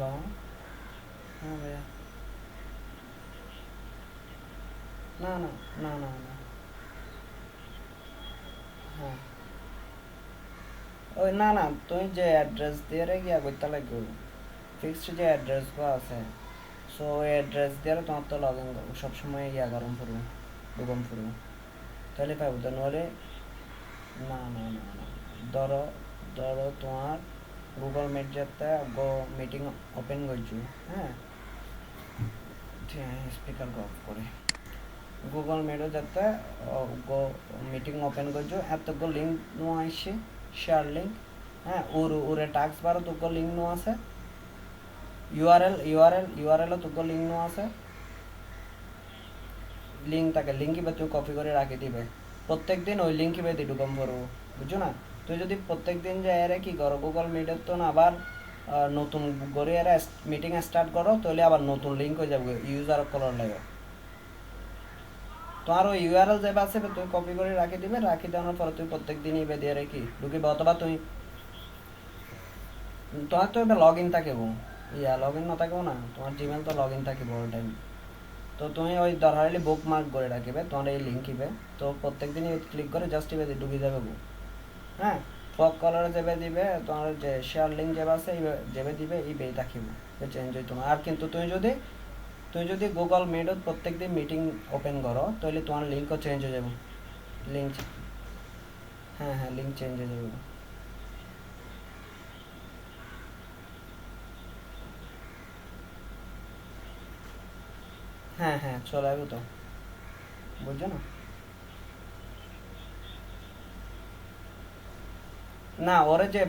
Hello, হ্যাঁ ভাইয়া, না না না না না, হ্যাঁ ওই না না, তুই যে অ্যাড্রেস দিয়ে রে গিয়া করতে লাগবে, ফিক্সড যে অ্যাড্রেসগুলো আছে, সো ওই অ্যাড্রেস দিয়ে তোমার তো লগ ইন সবসময় ইয়া গরম করবো, ঢুকম করবো, তাহলে পাইব তো, নইলে না না না না, ধরো ধরো তোমার গুগল মিট যাতে মিটিং ওপেন করছো, হ্যাঁ স্পিকার অফ করে গুগল মিটও যাতে মিটিং ওপেন করছো, এতগো লিঙ্ক নেওয়া আসছে, শেয়ার লিঙ্ক, হ্যাঁ ওরে টাস্ক বারো তোকে লিঙ্ক নেওয়া আছে, ইউআরএলও তোকে লিঙ্ক নেওয়া আছে, লিঙ্ক থাকে, লিঙ্ক কিবা তুই কপি করে রাখি দিবে, প্রত্যেক দিন ওই লিঙ্ক কিবা দিয়ে ঢুকম করবো, বুঝছো না? তুই যদি প্রত্যেক দিন যে এর কি করো গুগল মিটের তো না আবার নতুন করে এরা মিটিং স্টার্ট করো, তাহলে আবার নতুন লিঙ্ক হয়ে যাবে, ইউজার করার লাগে, তোমার ওই ইউআরএল যে আছে তুই কপি করে রাখি দিবে, রাখি দেওয়ার পরে তুই প্রত্যেক দিন ইবে দিয়ে রেখি ঢুকিবে, অথবা তুই তোমার তো এটা লগ ইন থাকিব, লগ ইন না থাকিব না, তোমার জিমেল তো লগ ইন থাকিব অল টাইম, তো তুমি ওই দরকার বুক মার্ক করে রাখিবে তোমার এই লিঙ্ক ইবে, তো প্রত্যেক দিনই ক্লিক করে জাস্ট ইবে ঢুকে যাবে বুক, হ্যাঁ ফগ কলারে যাবে দিবে, তোমার যে শেয়ার লিঙ্ক যাবে আছে যাবে দিবে ইবে থাকিব, চেঞ্জ হই তোমার। আর কিন্তু তুই যদি গুগল মিটত প্রত্যেক দিন মিটিং ওপেন করো, তাহলে তোমার লিঙ্কও চেঞ্জ হয়ে যাবে, লিঙ্ক, হ্যাঁ হ্যাঁ লিঙ্ক চেঞ্জ হয়ে যাবে, হ্যাঁ হ্যাঁ চলে আসবে তো, বুঝছো না? না ওরে যে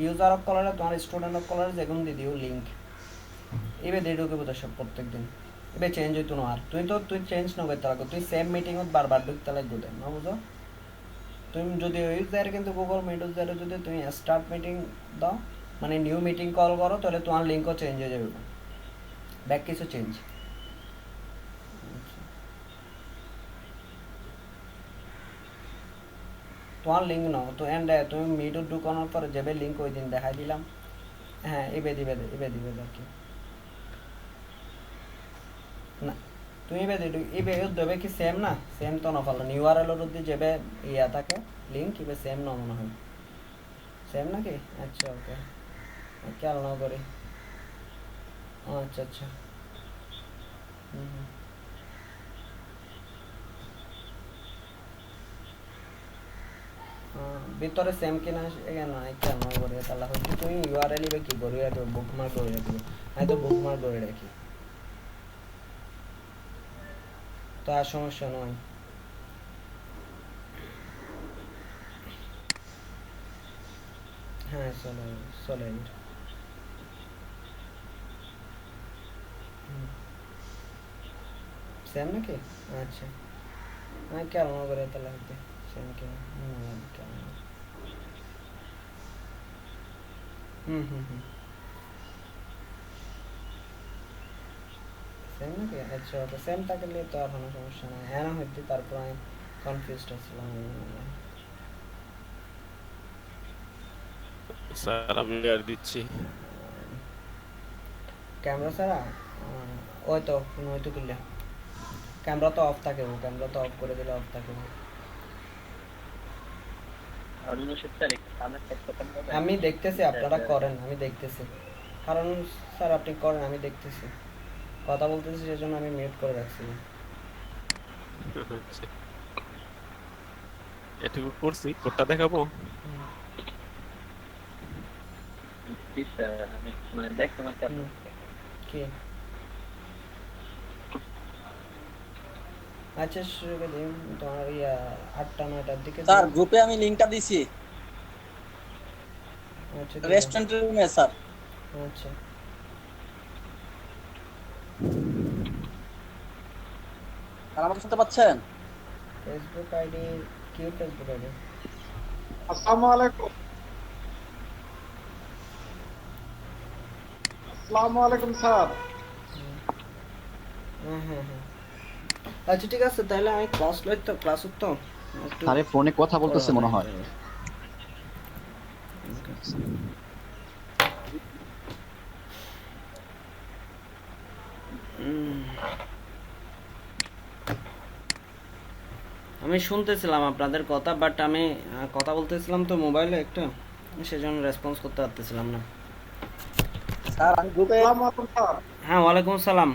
ইউজার অফ কলারে তোমার স্টুডেন্ট অফ কলারে যেগুলো দিয়ে দিও লিঙ্ক, এবার দিয়ে ঢুকে বোধ সব প্রত্যেক দিন, এবার চেঞ্জ হইতো না, আর তুই চেঞ্জ না করতে লাগো, তুই সেম মিটিংত বারবার ঢুকতে লাগবে না, বুঝো? তুমি যদি ইউজার কিন্তু গুগল মিট ইউজারে যদি তুমি স্টার্ট মিটিং দাও, মানে নিউ মিটিং কল করো, তাহলে তোমার লিঙ্কও চেঞ্জ হয়ে যাবে, ব্যাক কিছু চেঞ্জ, তোমার লিঙ্ক নাও তো, এন্ড তুমি মিটও ঢুকানোর পরে যাবে লিঙ্ক ওই দিন দেখাই দিলাম, হ্যাঁ এবে দিবে আর কি, না তুমি এবে দেবে কি সেম না, সেম তো না পারলো ইউআরএল এর মধ্যে যাবে ইয়া থাকে লিঙ্ক, ইবে সেম না মনে হয়, সেম নাকি? আচ্ছা ওকে, খেয়াল না করি, আচ্ছা আচ্ছা, হুম হুম, ভিতরে সেম কিনা না খেয়াল না করি, তাহলে হচ্ছে তুমি ইউআরএল ইবে কি করি রাখবে, বুকমার্ক করে রাখবে, আমি তো বুকমার্ক করে রাখি, তো আর সমস্যা নয়, হ্যাঁ চলে চলে সেম নাকি? আচ্ছা আমি খেয়াল না করে তাহলে হতে সেম কিনা, হুম হুম হুম সেম নাকি? আচ্ছা ওকে, সেম থাকলে তো আর কোনো সমস্যা নাই, হ্যাঁ না হইতে তারপর আমি কনফিউজড আসলাম, স্যার আমি আর দিচ্ছি ক্যামেরা ছাড়া ওই তো ওই তো কিনলে ক্যামেরা তো অফ থাকে, ক্যামেরা তো অফ করে দিলে অফ থাকে, আমি দেখতেছি আপনারা করেন, আমি দেখতেছি, কারণ স্যার আপনি করেন আমি দেখতেছি, কথা বলতেছি সেজন্য আমি মিউট করে রাখছি, এটুকু করছি, কোডটা দেখাবো? কি আচ্ছা শুরু করে দিন, তোমার 8টা 9টার দিকে স্যার গ্রুপে আমি লিংকটা দিছি, আচ্ছা রেস্টুরেন্টের রুমে স্যার, আচ্ছা আর আমাকে শুনতে পাচ্ছেন? ফেসবুক আইডি কি, ফেসবুক আইডি? আসসালামু আলাইকুম। আসসালামু আলাইকুম স্যার। হ্যাঁ হ্যাঁ হ্যাঁ আচ্ছা ঠিক আছে, তাহলে আমি ক্লাস লই তো, ক্লাস তো আরে ফোনে কথা বলতেছে মনে হয়। উম, আমি শুনতেছিলাম আপনাদের কথা, বাট আমি কথা বলতেছিলাম তো মোবাইলে একটা, সেজন্য রেসপন্স করতে পারতেছিলাম না। স্যার আমি গ্রুপে আসসালামু আলাইকুম স্যার। হ্যাঁ, ওয়ালাইকুম সালাম,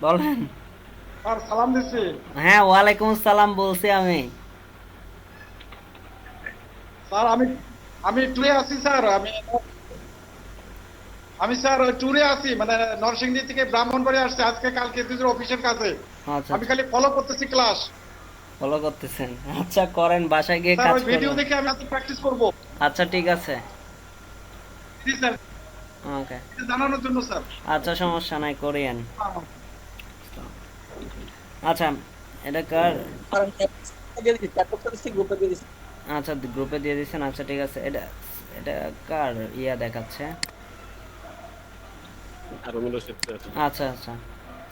বলেন। স্যার সালাম দিচ্ছি। হ্যাঁ, ওয়ালাইকুম সালাম বলছি আমি। স্যার আমি আমি ট্যুরে আছি স্যার। আমি স্যার ট্যুরে আছি, মানে নরসিংদী থেকে ব্রাহ্মণবাড়ি আসছে আজকে কালকে দুজোর অফিসের কাছে। আচ্ছা, আমি খালি ফলো করতেছি ক্লাস। ফলো করতেছেন? আচ্ছা, করেন, বাসায় গিয়ে স্যার কাজ ওই ভিডিও করবেন। দেখে আমি আজকে প্র্যাকটিস করব। আচ্ছা, ঠিক আছে, জি স্যার, ওকে। এটা জানানোর জন্য স্যার। আচ্ছা, সমস্যা নাই, করিয়েন। আচ্ছা, এটা কার? দিয়ে দিচ্ছি, চ্যাট করতে দিচ্ছি, গ্রুপে দিয়ে দিচ্ছি। আচ্ছা, গ্রুপে দিয়ে দিয়েছেন। আচ্ছা, ঠিক আছে। এটা এটা কার ইয়া দেখাচ্ছে? হারুনুর রশিদ স্যার। আচ্ছা, আচ্ছা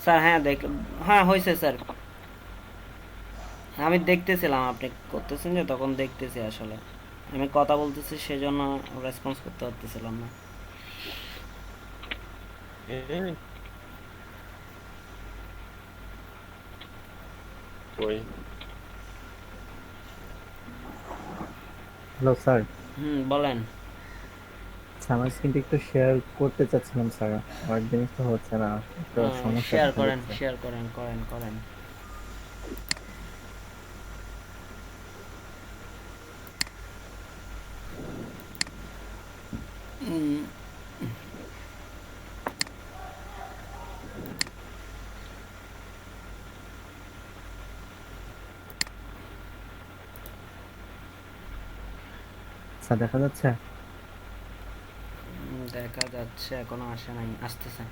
স্যার, হ্যাঁ হ্যাঁ, হয়েছে স্যার। আমি দেখতেছিলাম আপনি করতেছেন যে, তখন দেখতেছি আসলে। আমি কথা বলতেছি সেজন্য রেসপন্স করতে পারতেছিলাম না। হ্যাঁ। ওই হ্যালো স্যার, বলেন। আমার স্ক্রিনটা একটু শেয়ার করতে চাচ্ছিলাম স্যার, আমার জিনিসটা হচ্ছে না, একটু সমস্যা শেয়ার দেখা করেন, দিচ্ছে। শেয়ার করেন, করেন করেন। উম, স্যার দেখা যাচ্ছে? দেখা যাচ্ছে, এখনো আসে নাই, আসতেছে।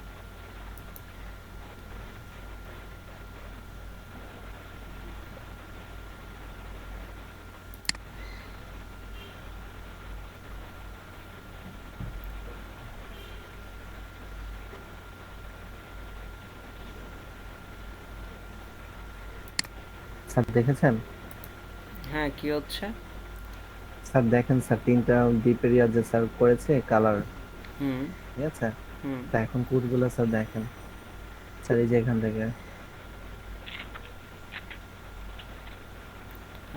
স্যার দেখেছেন? হ্যাঁ, কি হচ্ছে? স্যার দেখেন স্যার, 3টা ডিপ এরিয়া যে স্যার করেছে কালার, হুম ঠিক আছে? হুম তা এখন কোডগুলো স্যার দেখেন স্যার, এই যে এখান থেকে।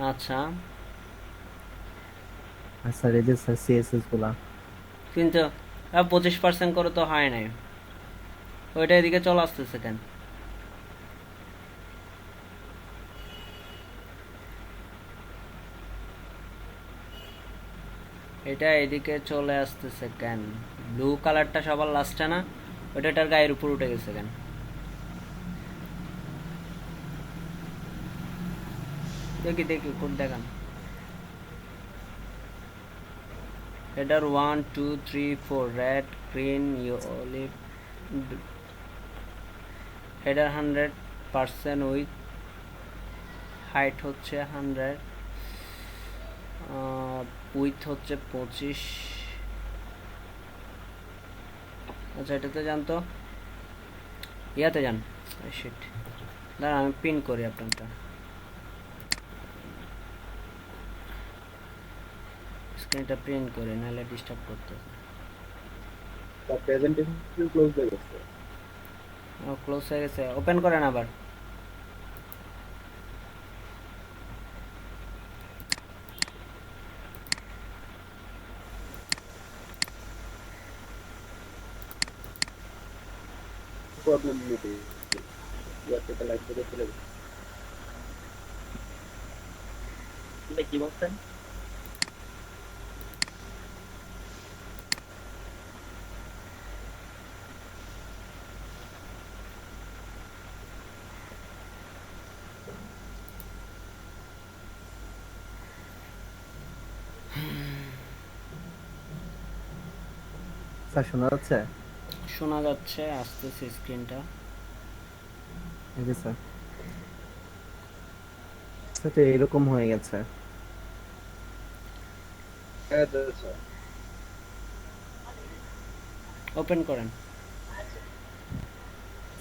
আচ্ছা, আর স্যার এই যে স্যার সিএসএস গুলা। কিন্তু 25% করে তো হয় নাই, ওইটা এদিকে চলে আসতেছে কেন? এটা এদিকে চলে আসতেছে কেন? ব্লু কালারটা সবার লাস্টে না? ওইটা এটার গায়ের উপর উঠে গেছে কেন? দেখি দেখি, কোড দেখান। Header 1 2 3 4, red, green, olive. Header 100% with height হচ্ছে 100, উইথ হচ্ছে 25। আচ্ছা, এটাতে যান তো, ইয়াতে যান। শিট, দাঁড়ান আমি পিন করি আপনারটা। স্ক্রিনটা প্রিন্ট করে, নাহলে ডিস্টার্ব করতে। প্রেজেন্টেশন ক্লোজ হয়ে গেছে। ক্লোজ হয়ে গেছে, ওপেন করেন আবার। প্রবলেম নেই, ইয়াতে লাইভ থেকে চলে গেছে। কি বলছেন? স্যার শোনা যাচ্ছে? শোনা যাচ্ছে, আসতেছে স্ক্রিনটা। এই যে স্যার, সেটা এরকম হয়ে গেছে। হ্যাঁ স্যার, ওপেন করেন।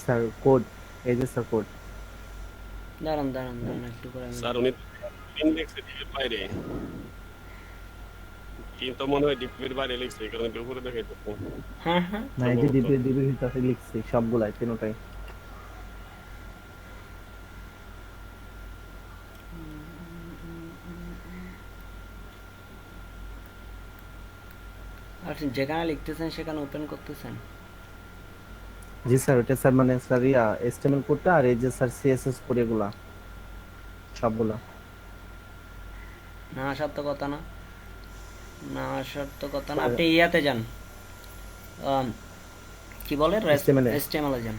স্যার কোড, এই যে স্যার কোড। দাঁড়ান দাঁড়ান দাঁড়ান, একটু করে আমি স্যার উনি পিন লিখছে ডিপের বাইরে, কিন্তু মনে হয় ডিপের বাইরে লিখছে, এই কারণে উপরে দেখাইতেছে। হ্যাঁ হ্যাঁ, না, এই যে ডিবি ভিতরে লিখছি সবগুলাই, তিনটাই। আর যেখানে লিখতেছেন সেখানে ওপেন করতেছেন? জি স্যার, ওটা স্যার মানে স্যার ইয়া HTML কোডটা আর এই যে স্যার CSS কোড এগুলা সবগুলা। না আসার তো কথা না, না আসার তো কথা না। স্যার আপনি ইয়াতে যান, কি বলে, HTML এ HTML এ যান,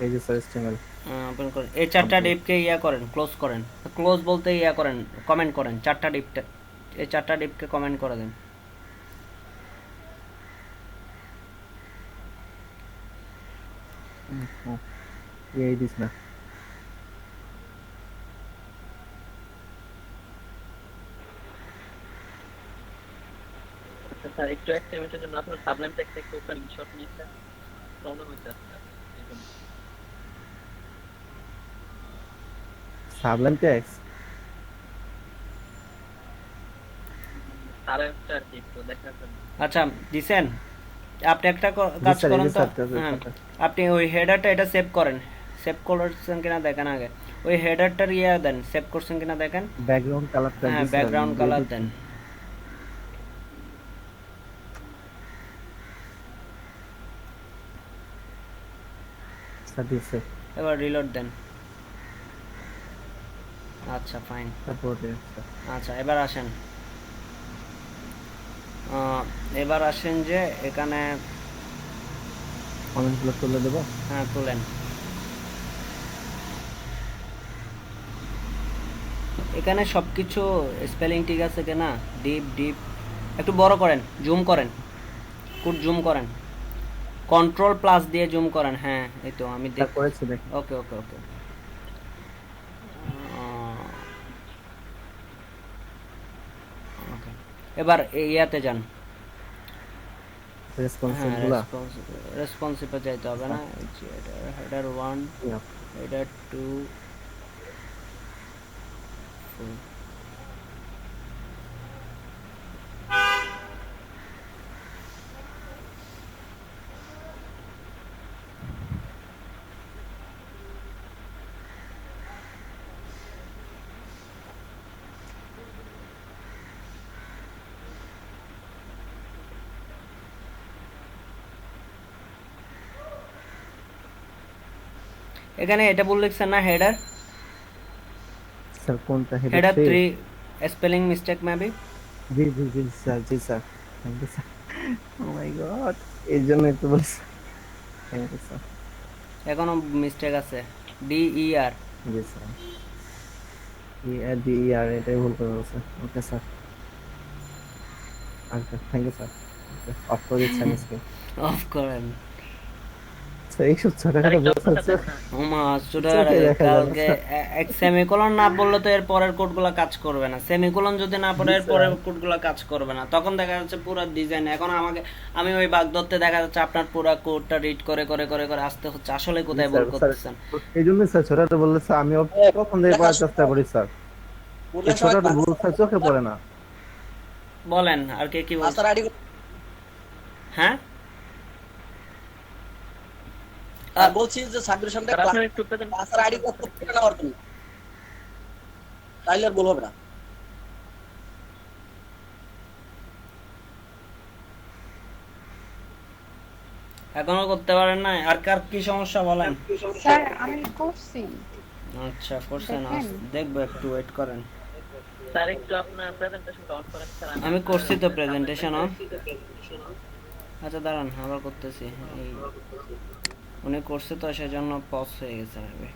এই যে স্যার HTML ওপেন করেন। এই চারটা ডিপকে ইয়া করেন, ক্লোজ করেন। ক্লোজ বলতে ইয়া করেন, কমেন্ট করেন চারটা ডিপটা, এই চারটা ডিপকে কমেন্ট করে দেন। এই দিস না। আচ্ছা স্যার, একটু একটা মিনিটের জন্য আপনার সাবলাইম টেক্সট একটু স্ক্রিনশট নিতে প্রবলেম হচ্ছে স্যার। সাবলাইম টেক্সট আর একটা আর কি একটু দেখার জন্য। আচ্ছা দিছেন? আপনি একটা জি কাজ স্যার, এই করেন যে তো, স্যার হ্যাঁ, আপনি ওই হেডারটা এটা সেভ করেন, সেভ করছেন কিনা দেখেন আগে। ওই হেডারটার ইয়ে দেন, সেভ করছেন কিনা দেখেন। ব্যাকগ্রাউন্ড কালারটা হ্যাঁ, জি স্যার ব্যাকগ্রাউন্ড কালার দেন। স্যার দিছে। এবার রিলোড দেন। আচ্ছা ফাইন। তারপর স্যার আচ্ছা এবার আসেন, এবার আসেন যে এখানে, কমেন্টগুলো তুলে দেবো। হ্যাঁ তুলেন। এখানে সবকিছু স্পেলিং ঠিক আছে কিনা, ডিপ ডিপ একটু বড় করেন, জুম করেন, খুব জুম করেন, কন্ট্রোল প্লাস দিয়ে জুম করেন। হ্যাঁ এই তো আমি স্যার করেছি দেখুন। ওকে ওকে ওকে। ওকে এবার ইয়াতে যান, রেসপন্সিভ হ্যাঁ গুলা রেসপন্সিভে যাইতে হবে না। হেডার 1, হেডার 2, এখানে এটা বলে লিখছেন না হেডার, স্যার কোনটা হেডার 3 স্পেলিং মিস্টেক মেবি। জি জি জি স্যার, জি sir, thank you sir. Oh my god, এই জন্যই তো বলছি। Thank you sir. এখনো মিস্টেক আছে, ডি ই আর। জি স্যার, ER এটাই ভুল করে বলছে। ওকে স্যার, আচ্ছা থ্যাংক ইউ স্যার। অফ করে দিচ্ছি আমি স্ক্রিন। অফ করেন। স্যার এইসব ছোটখাটো বলছে ওমা কালকে এক সেমিকোলন না বললে তো এর পরের কোডগুলো কাজ করবে না। সেমিকোলন যদি না পড়ে এর পরের কোডগুলো কাজ করবে না, তখন দেখা যাচ্ছে পুরো ডিজাইন। এখন আমি ওই বাগ ধরতে দেখা যাচ্ছে আপনার পুরো কোডটা রিড করে করে করে করে আসতে হচ্ছে। আসলে কোথায় ভুল করতেছেন? এই জন্যই স্যার ছোটখাটো বললে স্যার আমিও প্রথম থেকে পড়ার চেষ্টা করি স্যার। ছোটখাটো ভুল স্যার চোখে পড়ে না। বলেন আর কে কি বলছেন? হ্যাঁ বলছি যে সাবমিশনটা ক্লাসের আইডি কত করে নেওয়ার জন্য, তাইলে আর ভুল হবে না। এখনো করতে পারেন না? আর কার কি সমস্যা বলেন। স্যার আমি করছি। আচ্ছা করছেন, দেখবো একটু ওয়েট করেন। স্যার একটু আপনার প্রেজেন্টেশনটা অন করেন স্যার। আমি করছি তো প্রেজেন্টেশন অন। আচ্ছা দাঁড়ান আবার করতেছি। এই উনি করছে তো সেজন্য পজ হয়ে গেছে হবে।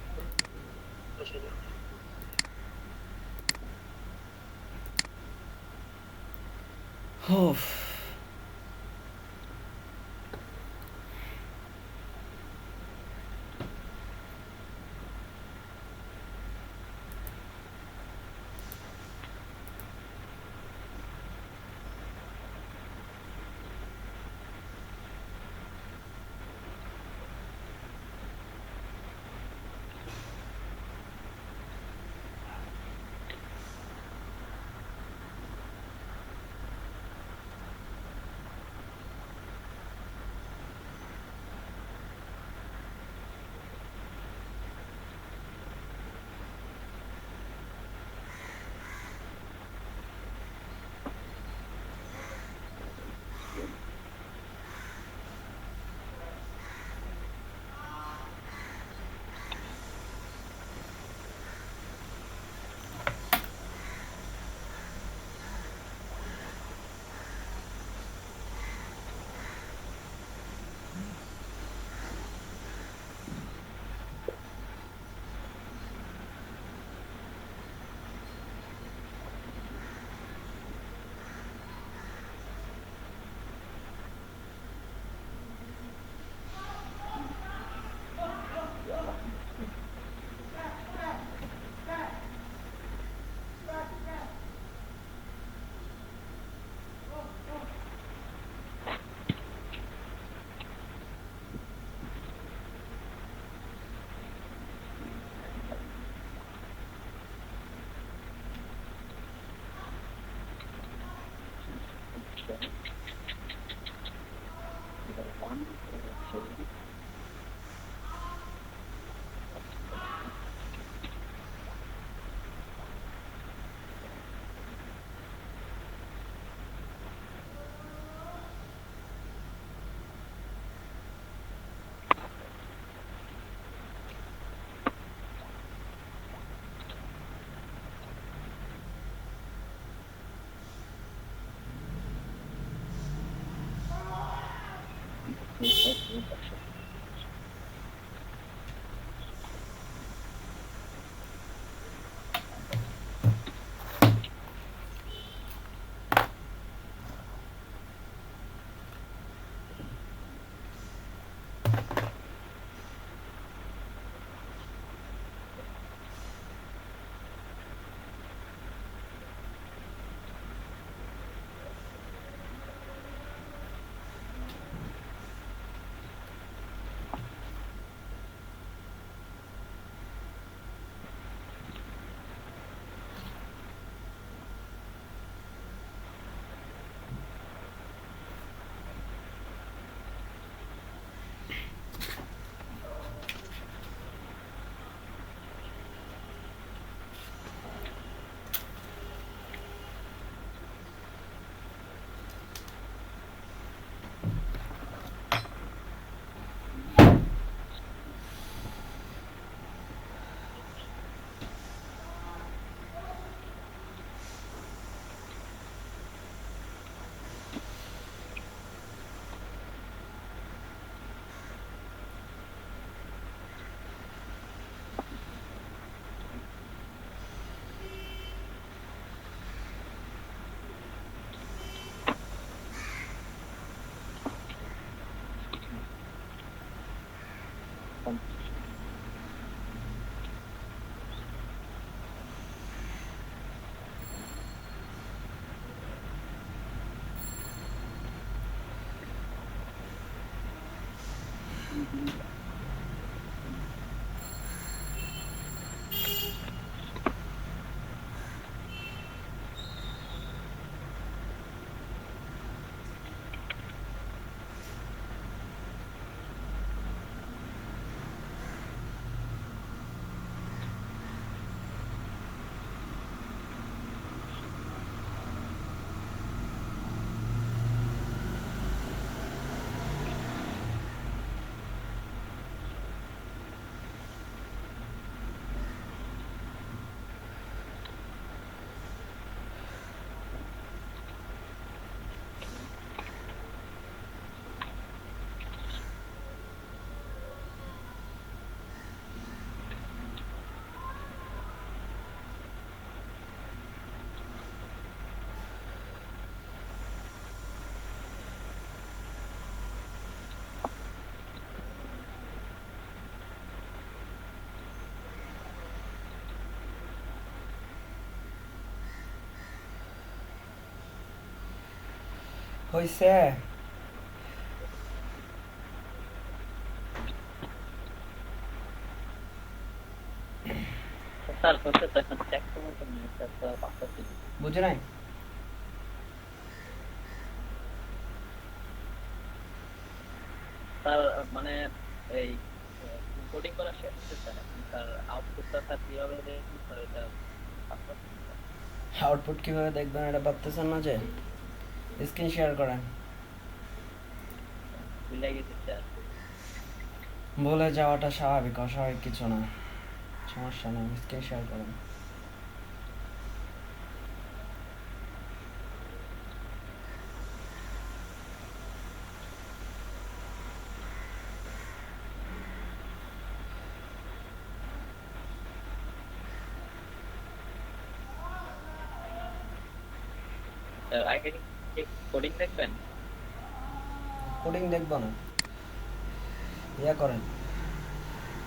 হুফ হইছে? স্যার হচ্ছে তো এখন চেক করবো তো নিয়ে স্যার তো পাঠাচ্ছি বুঝে নাই? স্যার মানে এই কোডিং করা শেষ হচ্ছে স্যার এখন স্যার আউটপুটটা স্যার কিভাবে দেখুন স্যার এটা পাঠাচ্ছি আউটপুট কিভাবে দেখবেন এটা ভাবতেছেন না? যে স্ক্রিন শেয়ার করেন। ভুলে গেছি স্যার ভুলে যাওয়াটা স্বাভাবিক, অস্বাভাবিক কিছু না, সমস্যা নেই, স্ক্রিন শেয়ার করেন। স্যার আগে কি কোডিং দেখবেন? কোডিং দেখবো না, ইয়া করেন,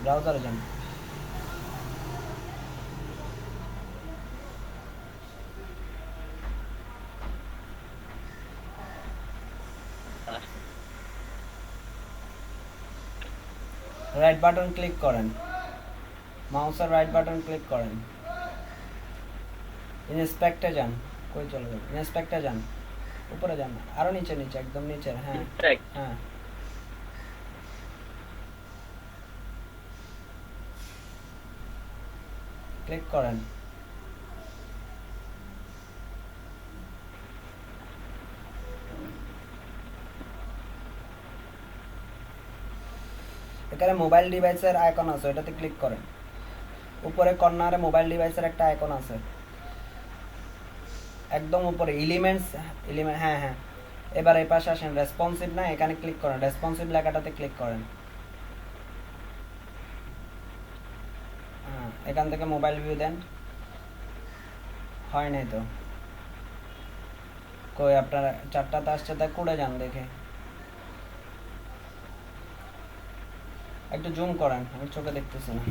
ব্রাউজারে যান। রাইট বাটন ক্লিক করেন, মাউসের রাইট বাটন ক্লিক করেন, ইন্সপেক্টে যান। কই চলে যাবেন? ইন্সপেক্টে যান, উপরে যান, আরো নিচে নিচে, একদম নিচে। হ্যাঁ হ্যাঁ, ক্লিক করেন। এখানে মোবাইল ডিভাইসের আইকন আছে, ওটাতে ক্লিক করেন। উপরে কর্নারে মোবাইল ডিভাইসের একটা আইকন আছে, একদম উপরে এলিমেন্টস, হ্যাঁ হ্যাঁ, এবার এই পাশে আসেন, রেসপন্সিভ না, এখানে ক্লিক করেন, রেসপন্সিভ লেখাটাতে ক্লিক করেন। হ্যাঁ, এখান থেকে মোবাইল ভিউ দেন। হয় নাই তো, কই আপনার 4টাতে আসছে, তাই করে যান দেখে। একটু জুম করেন, আমি চোখে দেখতেছি না।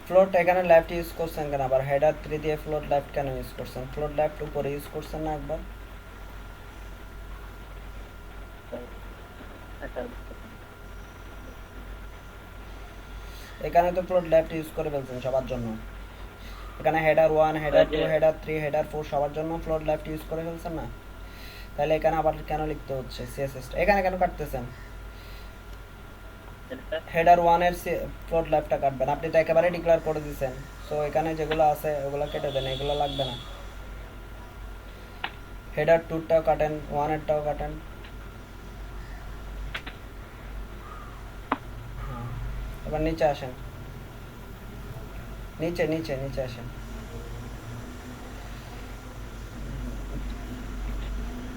ফ্লোট এখানে লেফট ইউজ করছেন কেন? আবার হেডার 3 দিয়ে ফ্লোট লেফট কেন ইউজ করছেন? ফ্লোট লেফট উপরে ইউজ করছেন না একবার? এখানে তো ফ্লোট লেফট ইউজ করে ফেলছেন সবার জন্য। এখানে হেডার 1, হেডার 2, হেডার 3, হেডার 4 সবার জন্য ফ্লোট লেফট ইউজ করে ফেলছেন না? তাহলে এখানে আবার কেন লিখতে হচ্ছে সিএসএস? এখানে কেন কাটতেছেন? হেডার 1 এর ফ্লোট লেফটটা কাটবেন, আপনি তো একেবারে ডিক্লেয়ার করে দিয়েছেন। সো এখানে যেগুলো আছে ওগুলো কেটে দেন, এগুলো লাগবে না। হেডার 2টাও কাটেন, 1 এরটাও কাটেন। এবার নিচে আসেন, নিচে নিচে নিচে আসেন।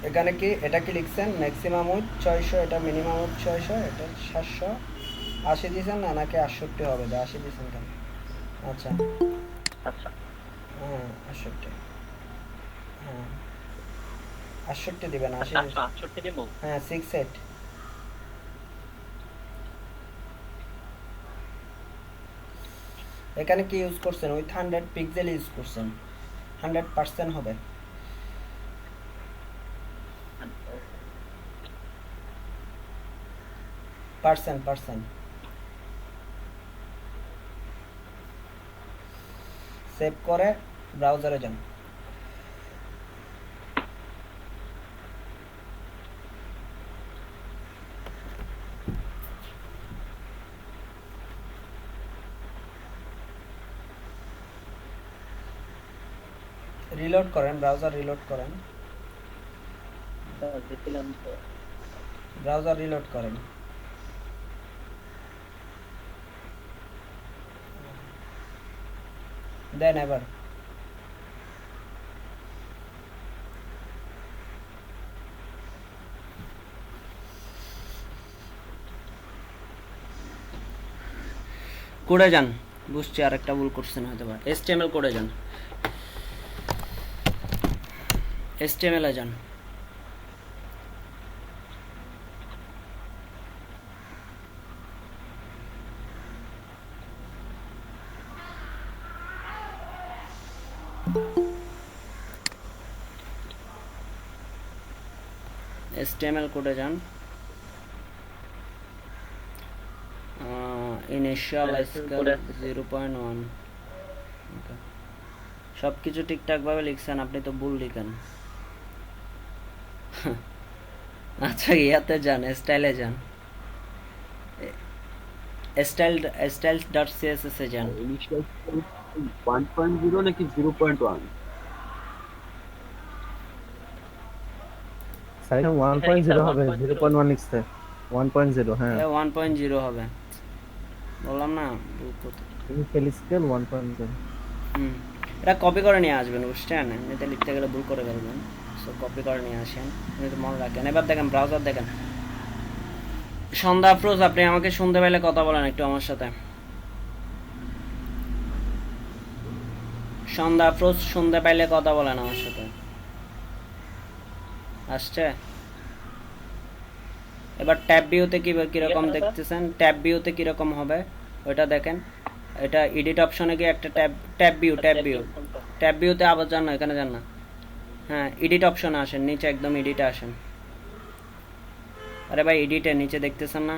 এখানে কি এটা কি লিখছেন? ম্যাক্সিমাম উইথ 600, এটা মিনিমাম উইথ 600, এটা 780 দিয়েছেন না, নাকি 68 হবে? 80 দিয়েছেন কেন? আচ্ছা আচ্ছা, হ্যাঁ 68, হ্যাঁ 68 দিবেন, 80 68 দেব। হ্যাঁ 68। এখানে কি ইউজ করছেন? উইথ 100 পিক্সেল ইউজ করছেন, 100% হবে। পার্সেন্ট সেভ করে ব্রাউজারে যান। রিলোড করেন, ব্রাউজার রিলোড করেন, দেখছিলাম তো। ব্রাউজার রিলোড করেন। দেন এবার কোডে যান। বুঝছি আরেকটা ভুল করছেন হয়তো বা। HTML কোডে যান, HTML এ যান। HTML কোডে যান। Initial scale 0.1। ওকে, সব কিছু ঠিকঠাক ভাবে লিখছেন, আপনি তো ভুল লিখেন। আচ্ছা ইয়াতে যান, স্টাইলে যান, style.css এ যান। ইনিশিয়াল 1.0 নাকি 0.1? স্যার এটা 1.0 হবে, 0.1 লিখছে। 1.0 হ্যাঁ, 1.0 হবে, বললাম না ভুল করতে। Initial scale 1.0। এটা কপি করে নিয়ে আসবেন, বুঝছেন? এমনিতে লিখতে গেলে ভুল করে ফেলবেন, সো কপি করে নিয়ে আসেন, এমনিতে মনে রাখেন। এবার দেখেন ব্রাউজার দেখেন। সন্ধ্যা আফরোজ, আপনি আমাকে শুনতে পাইলে কথা বলেন একটু আমার সাথে। সন্ধ্যা আফরোজ শুনতে পাইলে কথা বলেন আমার সাথে। আসছে? এবার ট্যাব ভিউতে কিরকম দেখতেছেন? ট্যাব ভিউতে কিরকম হবে ওইটা দেখেন। এটা এডিট অপশনে গিয়ে একটা ট্যাব ভিউতে আবার যান না, এখানে যান না, হ্যাঁ এডিট অপশনে আসেন, নিচে একদম এডিটে আসেন। আরে ভাই এডিটে নিচে দেখতেছেন না?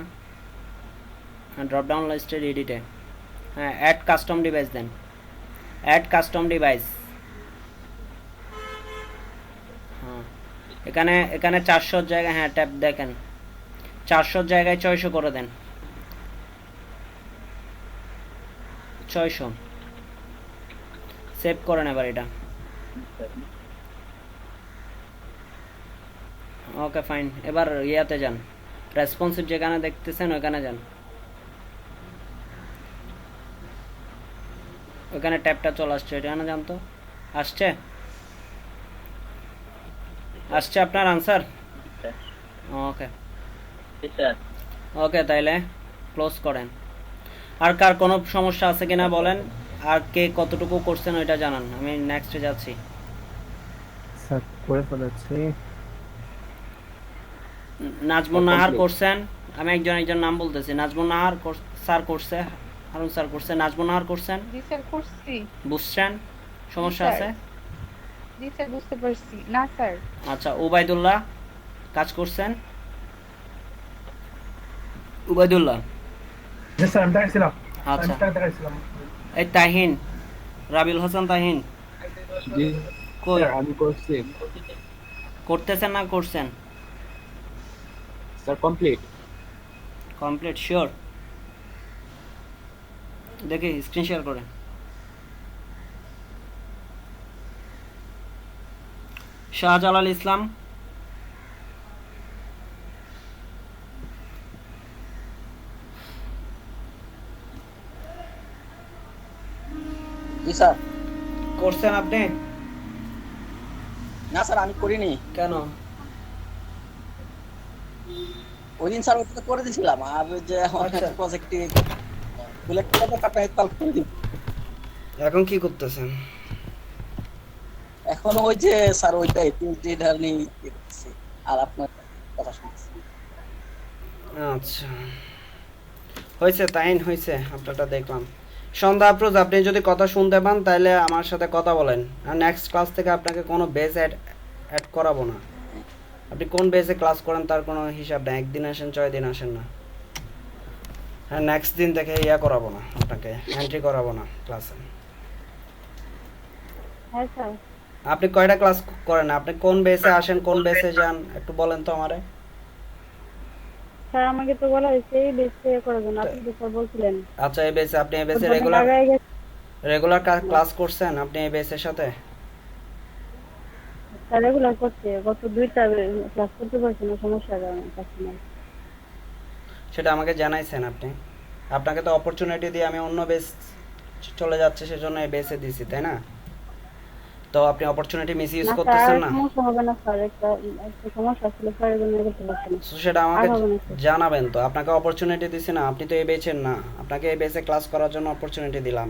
হ্যাঁ ড্রপ ডাউন লিস্টের এডিটে, হ্যাঁ অ্যাড কাস্টম ডিভাইস দেন, অ্যাড কাস্টম ডিভাইস। হ্যাঁ এখানে 400 জায়গায়, হ্যাঁ ট্যাব দেখেন 400 জায়গায় 600 করে দেন, 600 সেভ করেন। এবার এটা ওকে ফাইন। এবার ইয়াতে যান, রেসপন্সিভ যেখানে দেখতেছেন ওইখানে যান, ওইখানে ট্যাবটা চলে আসছে, এখানে যান তো। আসছে আসছে আপনার আনসার? ওকে জি স্যার। ওকে, তাইলে ক্লোজ করেন। আর কার কোনো সমস্যা আছে কিনা বলেন, আর কে কতটুকু করছেন ওইটা জানান, আমি নেক্সটে যাচ্ছি। স্যার করে ফেলেছি। নাজমুন নাহার করছেন, আমি একজন নাম বলতেছি, নাজমুন নাহার স্যার করছে, হারুন স্যার করছে, নাজমুন নাহার করছেন, জি স্যার করছি। বুঝছেন সমস্যা স্যার। আছে? জি স্যার বুঝতে পারছি না স্যার। আচ্ছা, উবাইদুল্লাহ কাজ করছেন? উবাইদুল্লাহ? জি স্যার আমি দেখাইছিলাম। আচ্ছা, আমি দেখাইছিলাম। এই তাহিন, রাবিল হাসান তাহিন জি কই? স্যার আমি করছি করতেছেন না করছেন? Sir complete. Complete sure? দেখি স্ক্রিন শেয়ার করেন। শাহজালাল ইসলাম? জি স্যার। করছেন আপনি? না স্যার আমি করিনি। কেন? ওই দিন স্যার ওটা তো করে দিয়েছিলাম, আর ওই যে আচ্ছা। প্রজেক্টে কাটা করে দিই। এখন কি করতেছেন? এখন ওই যে স্যার ওইটাই পিএইচডি নিয়ে দেখছি আর আপনার কথা শুনছি। আচ্ছা, হয়েছে তাইন, হয়েছে, আপনারটা দেখলাম। সন্ধ্যা আফরোজ, আপনি যদি কথা শুনতে পান তাহলে আমার সাথে কথা বলেন, আর নেক্সট ক্লাস থেকে আপনাকে কোনো বেস অ্যাড করাবো না। আপনি কোন বেসে ক্লাস করেন তার কোনো হিসাব নেই, একদিন আসেন 6 দিন আসেন না, হ্যাঁ নেক্সট দিন থেকে করাবো না, আপনাকে এন্ট্রি করাবো না ক্লাসে। হ্যাঁ স্যার। আপনি কয়টা ক্লাস করেন, আপনি কোন বেসে আসেন কোন বেসে যান একটু বলেন তো আমারে। স্যার আমাকে তো বলা হয়েছে এই বেসে করার জন্য, আপনি তো স্যার বলছিলেন। আচ্ছা, এই বেসে আপনি এই বেসে ওর জন্য লাগাই গেছে। রেগুলার ক্লাস করছেন আপনি এই বেসের সাথে? স্যার রেগুলার করছে, গত 2টা ক্লাস করতে পারছি না, সমস্যার কারণে পারছি না। সেটা আমাকে জানাইছেন আপনি? আপনাকে তো অপরচুনিটি দিয়ে আমি অন্য বেস চলে যাচ্ছে সেজন্য এই বেসে দিছি, তাই না? তো আপনি অপরচুনিটি মিস ইউজ না স্যার করতেছেন আর না, সমস্যা হবে না স্যার, একটা সমস্যা ছিল স্যার, এর জন্য করতে পারছি না। তো সেটা আমাকে আর হবে না স্যার। জানাবেন তো। আপনাকে অপরচুনিটি দিছি না, আপনি তো এই বেচেন না, আপনাকে এই বেসে ক্লাস করার জন্য অপরচুনিটি দিলাম,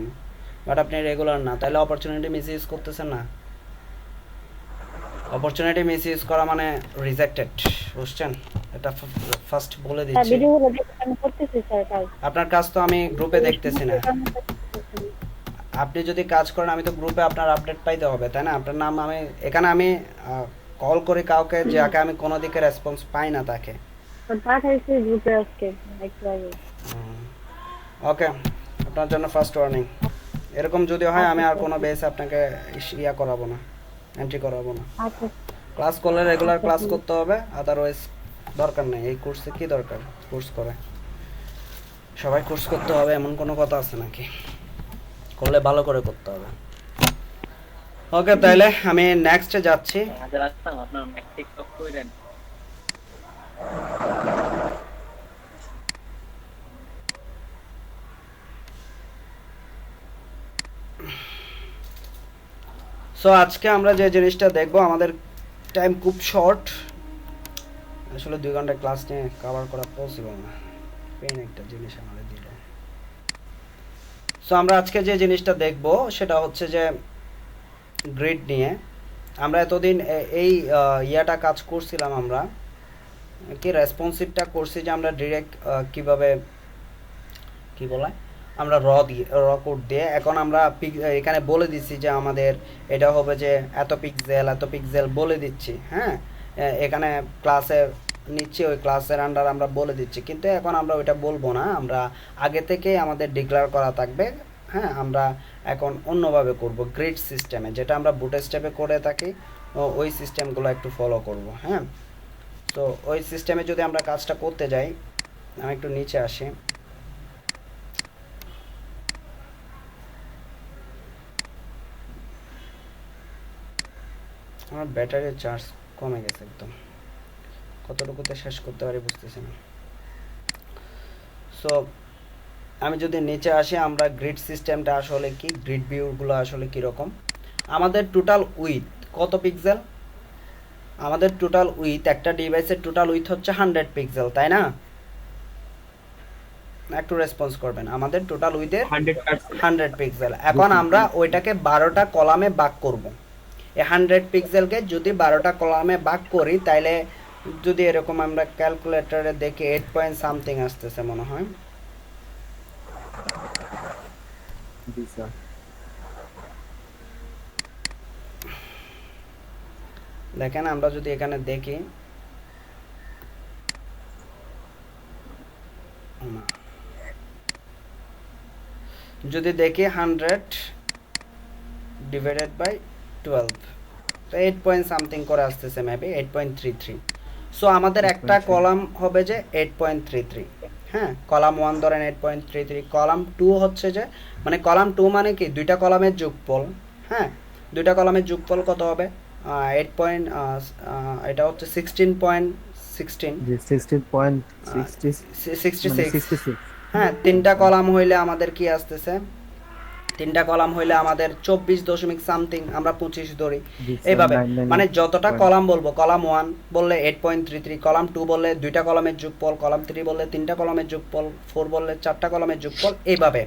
বাট আপনি রেগুলার না, তাহলে অপরচুনিটি মিস ইউজ করতেছেন না। অপরচুনিটি মিস ইউজ করা মানে রিজেক্টেড, বুঝছেন? এটা ফার্স্ট বলে স্যার দিচ্ছি। ভিডিওগুলো দেখে আমি করতেছি স্যার কাজ। আপনার কাজ তো আমি গ্রুপে দেখতেছি না। আপনি যদি কাজ করেন আমি তো গ্রুপে আপনার আপডেট পাইতে হবে, তাই না? আপনার নাম আমি এখানে আমি কল করি কাউকে, যাকে আমি কোনো দিকে রেসপন্স পাই না তাকে। পাঠাইছি গ্রুপে আজকে একটু আগে। ওকে, আপনার জন্য ফার্স্ট ওয়ার্নিং। এরকম যদি হয় আমি আর কোনো বেস আপনাকে করাবো না, এন্ট্রি করাবো না। আচ্ছা ক্লাস করলে রেগুলার ক্লাস করতে হবে, আদারওয়াইজ দরকার নেই। এই কোর্সে কি দরকার কোর্স করে? সবাই কোর্স করতে হবে এমন কোনো কথা আছে নাকি? করলে ভালো করে করতে হবে। ওকে, তাহলে আমি নেক্সটে যাচ্ছি। হাজার আসলাম আপনার টিকটক কইরেন। সো আজকে আমরা যে জিনিসটা দেখব, আমাদের টাইম খুব শর্ট, আসলে 2 ঘন্টা ক্লাস নিয়ে কভার করা পসিবল না, পেন একটা জিনিস আমাদের দিল। সো আমরা আজকে যে জিনিসটা দেখব সেটা হচ্ছে যে গ্রিড নিয়ে। আমরা এতদিন এই ইয়াটা কাজ করছিলাম, আমরা কি রেসপন্সিভটা করছি যে আমরা ডিরেক্ট কিভাবে কি বলে আমরা র কোড দিয়ে, এখন আমরা এখানে বলে দিচ্ছি যে আমাদের এটা হবে যে এত পিক্সেল বলে দিচ্ছি, হ্যাঁ এখানে ক্লাসে নিচ্ছি, ওই ক্লাসের আন্ডার আমরা বলে দিচ্ছি, কিন্তু এখন আমরা ওইটা বলবো না, আমরা আগে থেকে আমাদের ডিক্লেয়ার করা থাকবে। হ্যাঁ, আমরা এখন অন্যভাবে করব, গ্রিড সিস্টেমে, যেটা আমরা বুটস্ট্র্যাপে করে থাকি, ওই সিস্টেমগুলো একটু ফলো করব। হ্যাঁ, তো ওই সিস্টেমে যদি আমরা কাজটা করতে যাই, আমি একটু নিচে আসি। আমার ব্যাটারির চার্জ কমে গেছে একদম, কতটুকুতে শেষ করতে পারি বুঝতেছি না। সো আমি যদি নিচে আসি, আমরা গ্রিড সিস্টেমটা আসলে কি, গ্রিড ভিউগুলো আসলে কীরকম। আমাদের টোটাল উইথ কত পিক্সেল? আমাদের টোটাল উইথ, একটা ডিভাইসের টোটাল উইথ হচ্ছে 100 পিক্সেল, তাই না? একটু রেসপন্স করবেন। আমাদের টোটাল উইথের 100 পিক্সেল। এখন আমরা ওইটাকে 12টা কলামে ভাগ করব। এই 100 পিক্সেলকে যদি 12টা কলামে ভাগ করি, তাইলে যদি এরকম আমরা ক্যালকুলেটরে দেখি 8 পয়েন্ট সামথিং আসতেছে মনে হয়। জি স্যার। দেখেন আমরা যদি এখানে দেখি, যদি দেখি 100 ডিভাইডেড বাই 12, তো 8 পয়েন্ট সামথিং করে আসতেছে, মেবি 8.33। সো আমাদের একটা কলাম হবে যে 8.33, হ্যাঁ। কলাম 1 ধরেন 8.33, কলাম 2 হচ্ছে যে, মানে কলাম 2 মানে কি, দুইটা কলামের যোগফল, হ্যাঁ। দুইটা কলামের যোগফল কত হবে? 8 পয়েন্ট, এটা হচ্ছে 16.16, জি 16.66, হ্যাঁ। তিনটা কলাম হইলে আমাদের কি আসতেছে? তিনটা কলাম হইলে আমাদের 24 দশমিক সামথিং, আমরা 25 ধরি। এইভাবে মানে যতটা কলাম বলবো, কলাম 1 বললে 8.33, কলাম 2 বললে দুইটা কলামের যোগফল, কলাম 3 বললে তিনটা কলামের যোগফল, 4 বললে চারটা কলামের যোগফল, এইভাবে।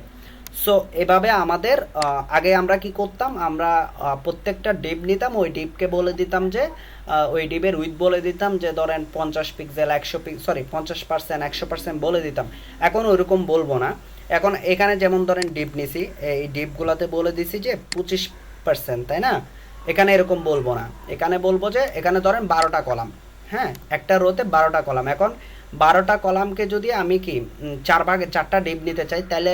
সো এভাবে আমাদের আগে আমরা কি করতাম, আমরা প্রত্যেকটা ডিপ নিতাম, ওই ডিপকে বলে দিতাম যে, ওই ডিপের উইথ বলে দিতাম যে ধরেন 50 পিক্সেল, 50% 100% বলে দিতাম। এখন ওইরকম বলবো না। এখন এখানে যেমন ধরেন ডিপ নিছি, এই ডিপগুলোতে বলে দিছি যে 25%, তাই না? এখানে এরকম বলবো না, এখানে বলবো যে এখানে ধরেন 12টা কলাম, হ্যাঁ, একটা রোতে 12টা কলাম। এখন 12টা কলামকে যদি আমি কি 4 ভাগে 4টা ডিপ নিতে চাই, তাহলে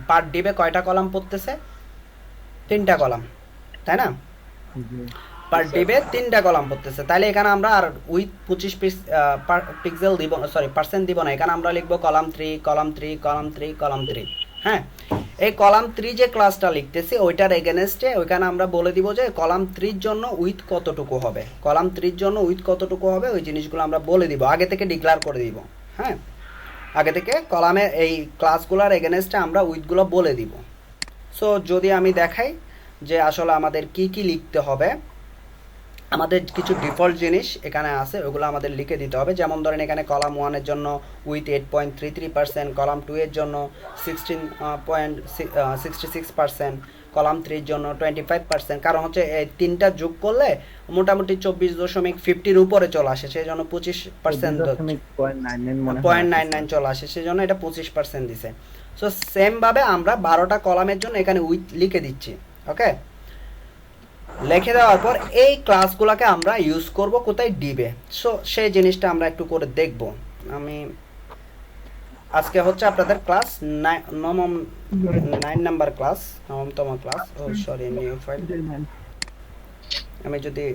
পার ডিপে কয়টা কলাম পড়তেছে? 3টা কলাম, তাই না? পার ডিপে 3টা কলাম পড়তেছে। তাহলে এখানে আমরা আর উইথ 25 পিক্সেল দিব, সরি পার্সেন্ট দিব না। এখানে আমরা লিখবো কলাম 3, কলাম 3, কলাম 3, কলাম 3, হ্যাঁ। এই কলাম 3 যে ক্লাসটা লিখতেছি, ওইটার এগেনস্টে ওইখানে আমরা বলে দিব যে কলাম 3 জন্য উইথ কতটুকু হবে, কলাম 3 জন্য উইথ কতটুকু হবে, ওই জিনিসগুলো আমরা বলে দিব, আগে থেকে ডিক্লেয়ার করে দিব, হ্যাঁ। আগে থেকে কলামে এই ক্লাসগুলোর এগেনস্টে আমরা উইথগুলো বলে দিব। সো যদি আমি দেখাই যে আসলে আমাদের কি কি লিখতে হবে, আমাদের কিছু ডিফল্ট জিনিস এখানে আছে, ওগুলো আমাদের লিখে দিতে হবে। যেমন ধরেন এখানে কলাম 1 এর জন্য উইথ 8.33%, কলাম 2 এর জন্য 16.66%, কলাম 3 এর জন্য 25%। কারণ হচ্ছে এই তিনটা যোগ করলে মোটামুটি 24.50 উপরে চলে আসে, সেই জন্য 25% 0.99 চলে আসে, সেই জন্য এটা 25% দিছে। সো সেম ভাবে আমরা 12টা কলামের জন্য এখানে উইথ লিখে দিচ্ছি, ওকে। লিখে দেওয়ার পর এই ক্লাসগুলোকে আমরা ইউজ করব কোথায়? ডিবে। সো সেই জিনিসটা আমরা একটু করে দেখব। আমি আজকে হচ্ছে আপনাদের ক্লাস 9 নাম্বার ক্লাস, 9তম ক্লাস। ও সরি, নিউ ফাইল। আমি যদি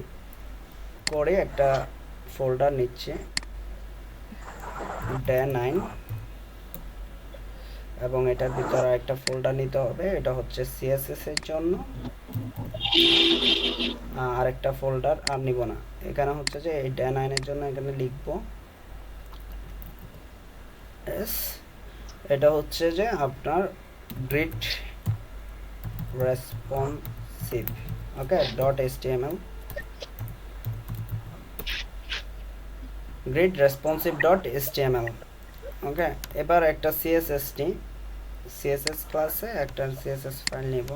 করে একটা ফোল্ডার নিচ্ছি, ডে 9, এবং এটার ভিতরে একটা ফোল্ডার নিতে হবে, এটা হচ্ছে সিএসএস এর জন্য। আরেকটা ফোল্ডার আর নিব না, এখানে হচ্ছে যে এই ডে 9 এর জন্য এখানে লিখব এস, এটা হচ্ছে যে আপনার গ্রিড রেসপন্সিভ, ওকে, .html, গ্রিড রেসপন্সিভ .html, ওকে। এবার একটা সিএসএস ক্লাসে একটা সিএসএস ফাইল নিব,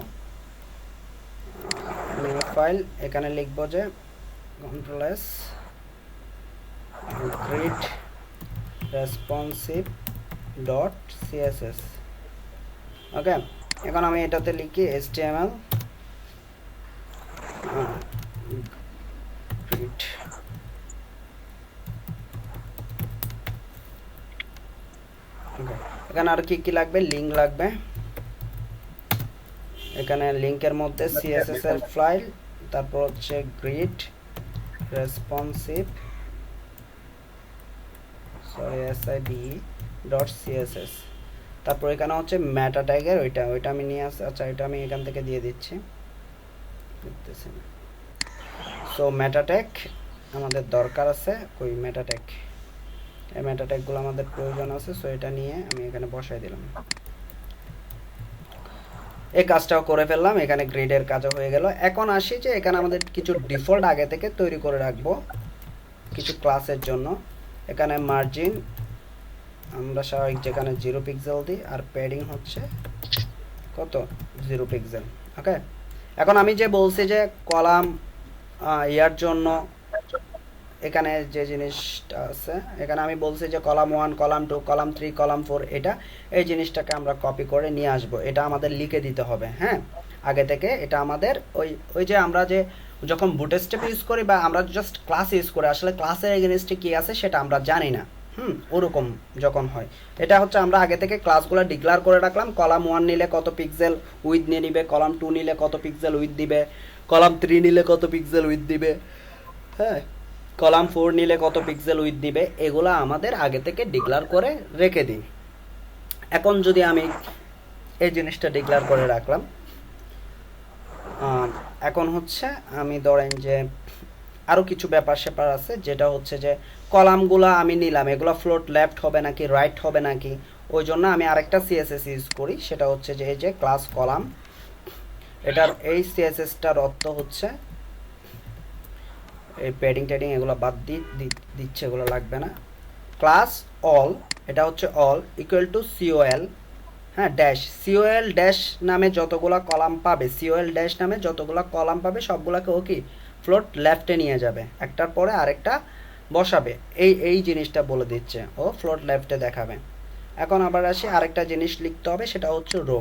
নিউ ফাইল। এখানে লিখব যে control S grid responsive .css, ওকে। এখন আমি এটাতে লিখি HTML গ্রিড, ওকে। এখানে আর কি কি লাগবে? লিঙ্ক লাগবে। এখানে লিংকের মধ্যে সিএসএস এর ফাইল, তারপর হচ্ছে গ্রিড রেসপন্সিভ .css, তারপর এখানে হচ্ছে মেটা ট্যাগের ওইটা আমি নিয়ে আসছি। আচ্ছা, এটা আমি এখান থেকে দিয়ে দিচ্ছি, দেখতেছি না। সো মেটা ট্যাগ আমাদের দরকার আছে, কই মেটা ট্যাগ, এই মেটা ট্যাগগুলো আমাদের প্রয়োজন আছে, সো এটা নিয়ে আমি এখানে বসাই দিলাম। এই কাজটাও করে ফেললাম, এখানে গ্রিডের কাজও হয়ে গেল। এখন আসি যে এখানে আমাদের কিছু ডিফল্ট আগে থেকে তৈরি করে রাখবো কিছু ক্লাসের জন্য। এখানে মার্জিন আমরা স্বাভাবিক যেখানে 0 পিক্সেল দিই, আর প্যাডিং হচ্ছে কত 0 পিক্সেল। ওকে, এখন আমি যে বলছি যে কলাম ইয়ার জন্য এখানে যে জিনিসটা আছে, এখানে আমি বলছি যে কলাম 1, কলাম 2, কলাম 3, কলাম 4, এটা এই জিনিসটাকে আমরা কপি করে নিয়ে আসব। এটা আমাদের লিখে দিতে হবে, হ্যাঁ, আগে থেকে। এটা আমাদের ওই যে আমরা যে যখন বুটস্ট্র্যাপ ইউজ করি বা আমরা জাস্ট ক্লাস ইউজ করি, আসলে ক্লাসের এগেনস্টে কি আছে সেটা আমরা জানি না, ওরকম যখন হয়। এটা হচ্ছে আমরা আগে থেকে ক্লাসগুলো ডিক্লেয়ার করে রাখলাম। কলাম 1 নিলে কত পিক্সেল উইথ নিয়ে নিবে, কলাম 2 নিলে কত পিক্সেল উইথ দিবে, কলাম 3 নিলে কত পিক্সেল উইথ দিবে, হ্যাঁ, কলাম 4 নিলে কত পিক্সেল উইথ দিবে, এগুলো আমাদের আগে থেকে ডিক্লেয়ার করে রেখে দিই। এখন যদি আমি এই জিনিসটা ডিক্লেয়ার করে রাখলাম, এখন হচ্ছে আমি ধরেন যে আরও কিছু ব্যাপার স্যাপার আছে, যেটা হচ্ছে যে কলামগুলো আমি নিলাম, এগুলো ফ্লোট লেফট হবে নাকি রাইট হবে নাকি, ওই জন্য আমি আরেকটা সিএসএস ইউজ করি। সেটা হচ্ছে যে এই যে ক্লাস কলাম, এটার এই সিএসএসটার অর্থ হচ্ছে এই প্যাডিং ট্যাডিং এগুলো বাদ দিচ্ছে, এগুলো লাগবে না। ক্লাস অল, এটা হচ্ছে অল ইকুয়াল টু সিওএল, হ্যাঁ, ড্যাশ, সিওএল ড্যাশ নামে যতগুলো কলাম পাবে, সিওএল ড্যাশ নামে যতগুলো কলাম পাবে সবগুলোকে ও কি ফ্লোট লেফটে নিয়ে যাবে, একটার পরে আরেকটা বসাবে। এই জিনিসটা বলে দিচ্ছে, ও ফ্লোট লেফটে দেখাবে। এখন আবার আসি, আরেকটা জিনিস লিখতে হবে, সেটা হচ্ছে রো।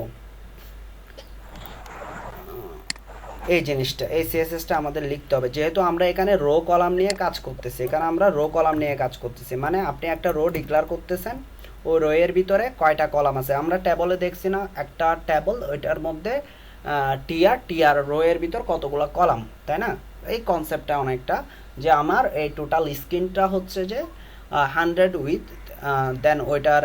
এই জিনিসটা, এই সিএসএসটা আমাদের লিখতে হবে, যেহেতু আমরা এখানে রো কলাম নিয়ে কাজ করতেছি। এখানে আমরা রো কলাম নিয়ে কাজ করতেছি, মানে আপনি একটা রো ডিক্লেয়ার করতেছেন, ওই রো এর ভিতরে কয়টা কলাম আছে। আমরা ট্যাবলে দেখছি না, একটা ট্যাবল, ওইটার মধ্যে টিআর রো এর ভিতর কতগুলো কলাম, তাই না? এই কনসেপ্টটা অনেকটা, যে আমার এই টোটাল স্ক্রিনটা হচ্ছে যে 100 উইথ দেন ওইটার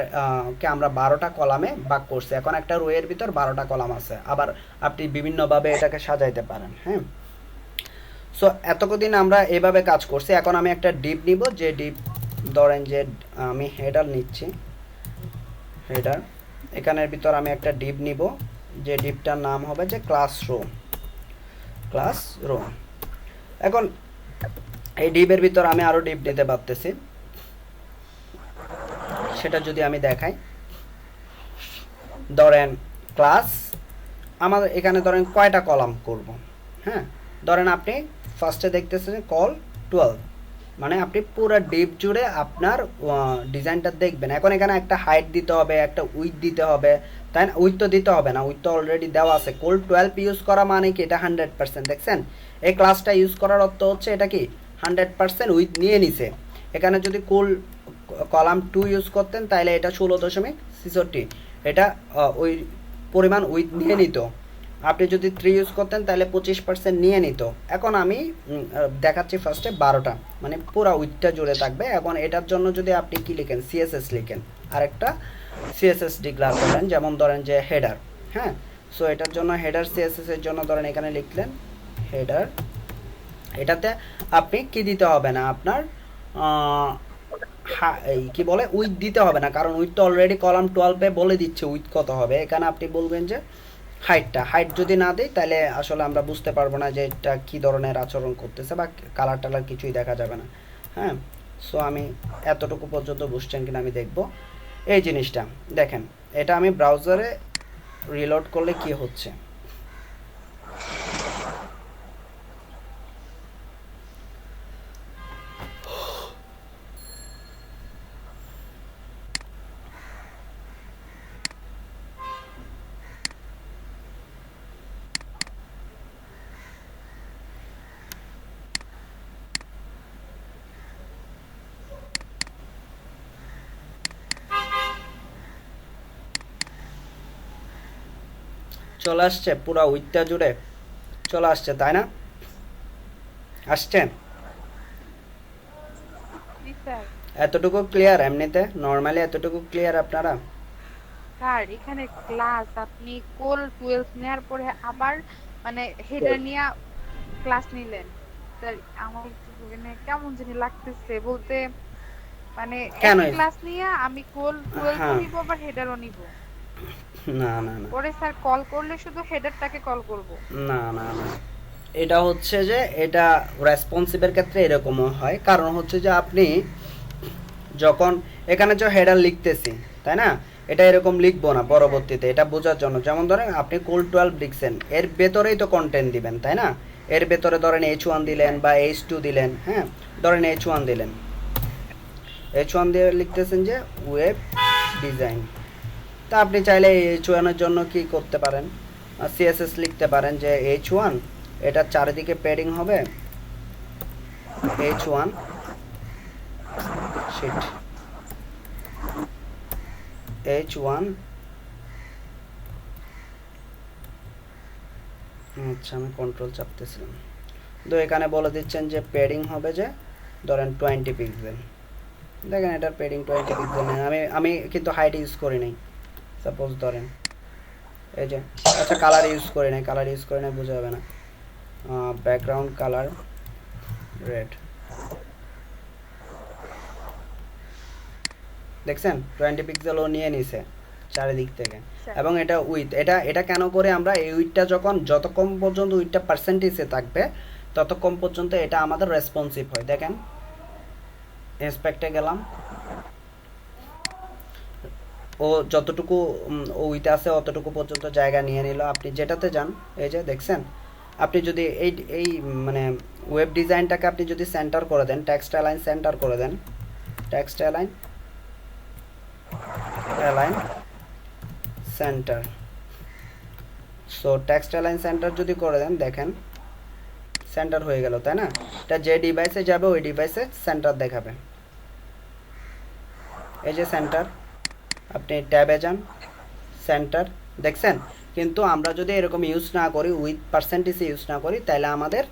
কে আমরা 12টা কলামে ভাগ করছি। এখন একটা রো এর ভিতর 12টা কলাম আছে, আবার আপনি বিভিন্নভাবে এটাকে সাজাইতে পারেন, হ্যাঁ। সো এতদিন আমরা এভাবে কাজ করছি। এখন আমি একটা ডিপ নিব, যে ডিপ ধরেন যে আমি হেডার নিচ্ছি, হেডার, এখানের ভিতর আমি একটা ডিপ নিব, যে ডিপটার নাম হবে যে ক্লাসরুম, ক্লাসরুম। এখন এই ডিপের ভিতর আমি আরও ডিপ নিতে পারতেছি, সেটা যদি আমি দেখাই, ধরেন ক্লাস, আমাদের এখানে ধরেন কয়টা কলাম করব, হ্যাঁ, ধরেন আপনি ফার্স্টে দেখতেছেন কল 12, মানে আপনি পুরো ডিপ জুড়ে আপনার ডিজাইনটা দেখবেন। এখন এখানে একটা হাইট দিতে হবে, একটা উইথ দিতে হবে, তাই না? উইথ তো দিতে হবে না, উইথ তো অলরেডি দেওয়া আছে। কোল 12 ইউজ করা মানে কি, এটা 100%, দেখছেন? এই ক্লাসটা ইউজ করার অর্থ হচ্ছে এটা কি 100% উইথ নিয়ে নিছে। এখানে যদি কোল কলাম 2 ইউজ করতেন তাহলে এটা 16.66, এটা ওই পরিমাণ উইথ নিয়ে নিত। আপনি যদি 3 ইউজ করতেন তাহলে 25% নিয়ে নিত। এখন আমি দেখাচ্ছি ফার্স্টে 12টা, মানে পুরো উইথটা জুড়ে থাকবে। এখন এটার জন্য যদি আপনি কি লিখেন, সিএসএস লিখেন, আরেকটা সিএসএস ডিক্লেয়ার করলেন, যেমন ধরেন যে হেডার, হ্যাঁ। সো এটার জন্য হেডার সিএসএস এর জন্য ধরেন এখানে লিখলেন হেডার। এটাতে আপনি কি দিতে হবে না, আপনার এই কি বলে উইথ দিতে হবে না, কারণ উইথ তো অলরেডি কলাম 12 বলে দিচ্ছে উইথ কত হবে। এখানে আপনি বলবেন যে হাইট যদি না দিই তাহলে আসলে আমরা বুঝতে পারবো না যে এটা কী ধরনের আচরণ করতেছে, বা কালার টালার কিছুই দেখা যাবে না, হ্যাঁ। সো আমি এতটুকু পর্যন্ত বুঝছেন কিনা আমি দেখব। এই জিনিসটা দেখেন, এটা আমি ব্রাউজারে রিলোড করলে কি হচ্ছে, চলে আসছে পুরো উইথটা জুড়ে চলে আসছে, তাই না? আসছে এতটুকু ক্লিয়ার? এমনিতে নরমালি এতটুকু ক্লিয়ার আপনারা? স্যার এখানে ক্লাস আপনি কোল 12 নেওয়ার পরে আবার মানে হেডার নিয়ে ক্লাস নিলেন, স্যার আমার একটু মানে কেমন জানি লাগতেছে, বলতে মানে কেন একই ক্লাস নিয়ে আমি কোল 12 হ্যাঁ নিব আবার হেডারও নিব। না না না পরে স্যার কল করলে শুধু হেডারটাকে কল করব। না না না এটা হচ্ছে যে এটা রেসপন্সিভের ক্ষেত্রে এরকমও হয়, কারণ হচ্ছে যে আপনি যখন এখানে যে হেডার লিখতেছি তাই না, এটা এরকম লিখবো না পরবর্তীতে, এটা বোঝার জন্য। যেমন ধরেন আপনি কোল 12 লিখছেন, এর ভেতরেই তো কন্টেন্ট দিবেন তাই না, এর ভেতরে ধরেন H1 দিলেন বা H2 দিলেন, হ্যাঁ ধরেন H1 দিলেন, H1 দিয়ে লিখতেছেন যে ওয়েব ডিজাইন। তা আপনি চাইলে H1 এর জন্য কি করতে পারেন, CSS লিখতে পারেন যে H1 এটা চারিদিকে প্যাডিং হবে H1 শিট H1 আচ্ছা আমি কন্ট্রোল চাপতেছিলাম। তো এখানে বলে দিচ্ছেন যে প্যাডিং হবে যে ধরেন 20 পিক্সেল, দেখেন এটার প্যাডিং 20 পিক্সেল। আমি কিন্তু হাইট ইউজ করি নাই, সাপোজ ধরেন এই যে, আচ্ছা কালার ইউজ করি নাই, কালার ইউজ করি নাই বোঝা যাবে না, ব্যাকগ্রাউন্ড কালার রেড, দেখছেন 20 পিক্সেলও নিয়ে নিছে চারিদিক থেকে। এবং এটা উইথ, এটা কেন করে আমরা এই উইথটা যখন যতক্ষণ পর্যন্ত উইথটা পার্সেন্টেজে থাকবে ততক্ষণ পর্যন্ত এটা আমাদের রেসপন্সিভ হয়। দেখেন ইন্সপেক্টে গেলাম, ও যতটুকু উইথ আছে অতটুকু পর্যন্ত জায়গা নিয়ে নিল। আপনি যেটাতে যান এই যে দেখছেন, আপনি যদি এই মানে ওয়েব ডিজাইনটাকে আপনি যদি সেন্টার করে দেন, টেক্সট অ্যালাইন সেন্টার করে দেন, text align centre, so text align centre যদি করে দেন দেখেন সেন্টার হয়ে গেল তাই না। এটা যে ডিভাইসে যাবে ওই ডিভাইসে সেন্টার দেখাবে, এই যে সেন্টার, আপনি ট্যাবে যান সেন্টার, দেখছেন। কিন্তু আমরা যদি এরকম ইউজ না করি, উইথ পার্সেন্টেজ ইউজ না করি, তাহলে আমাদের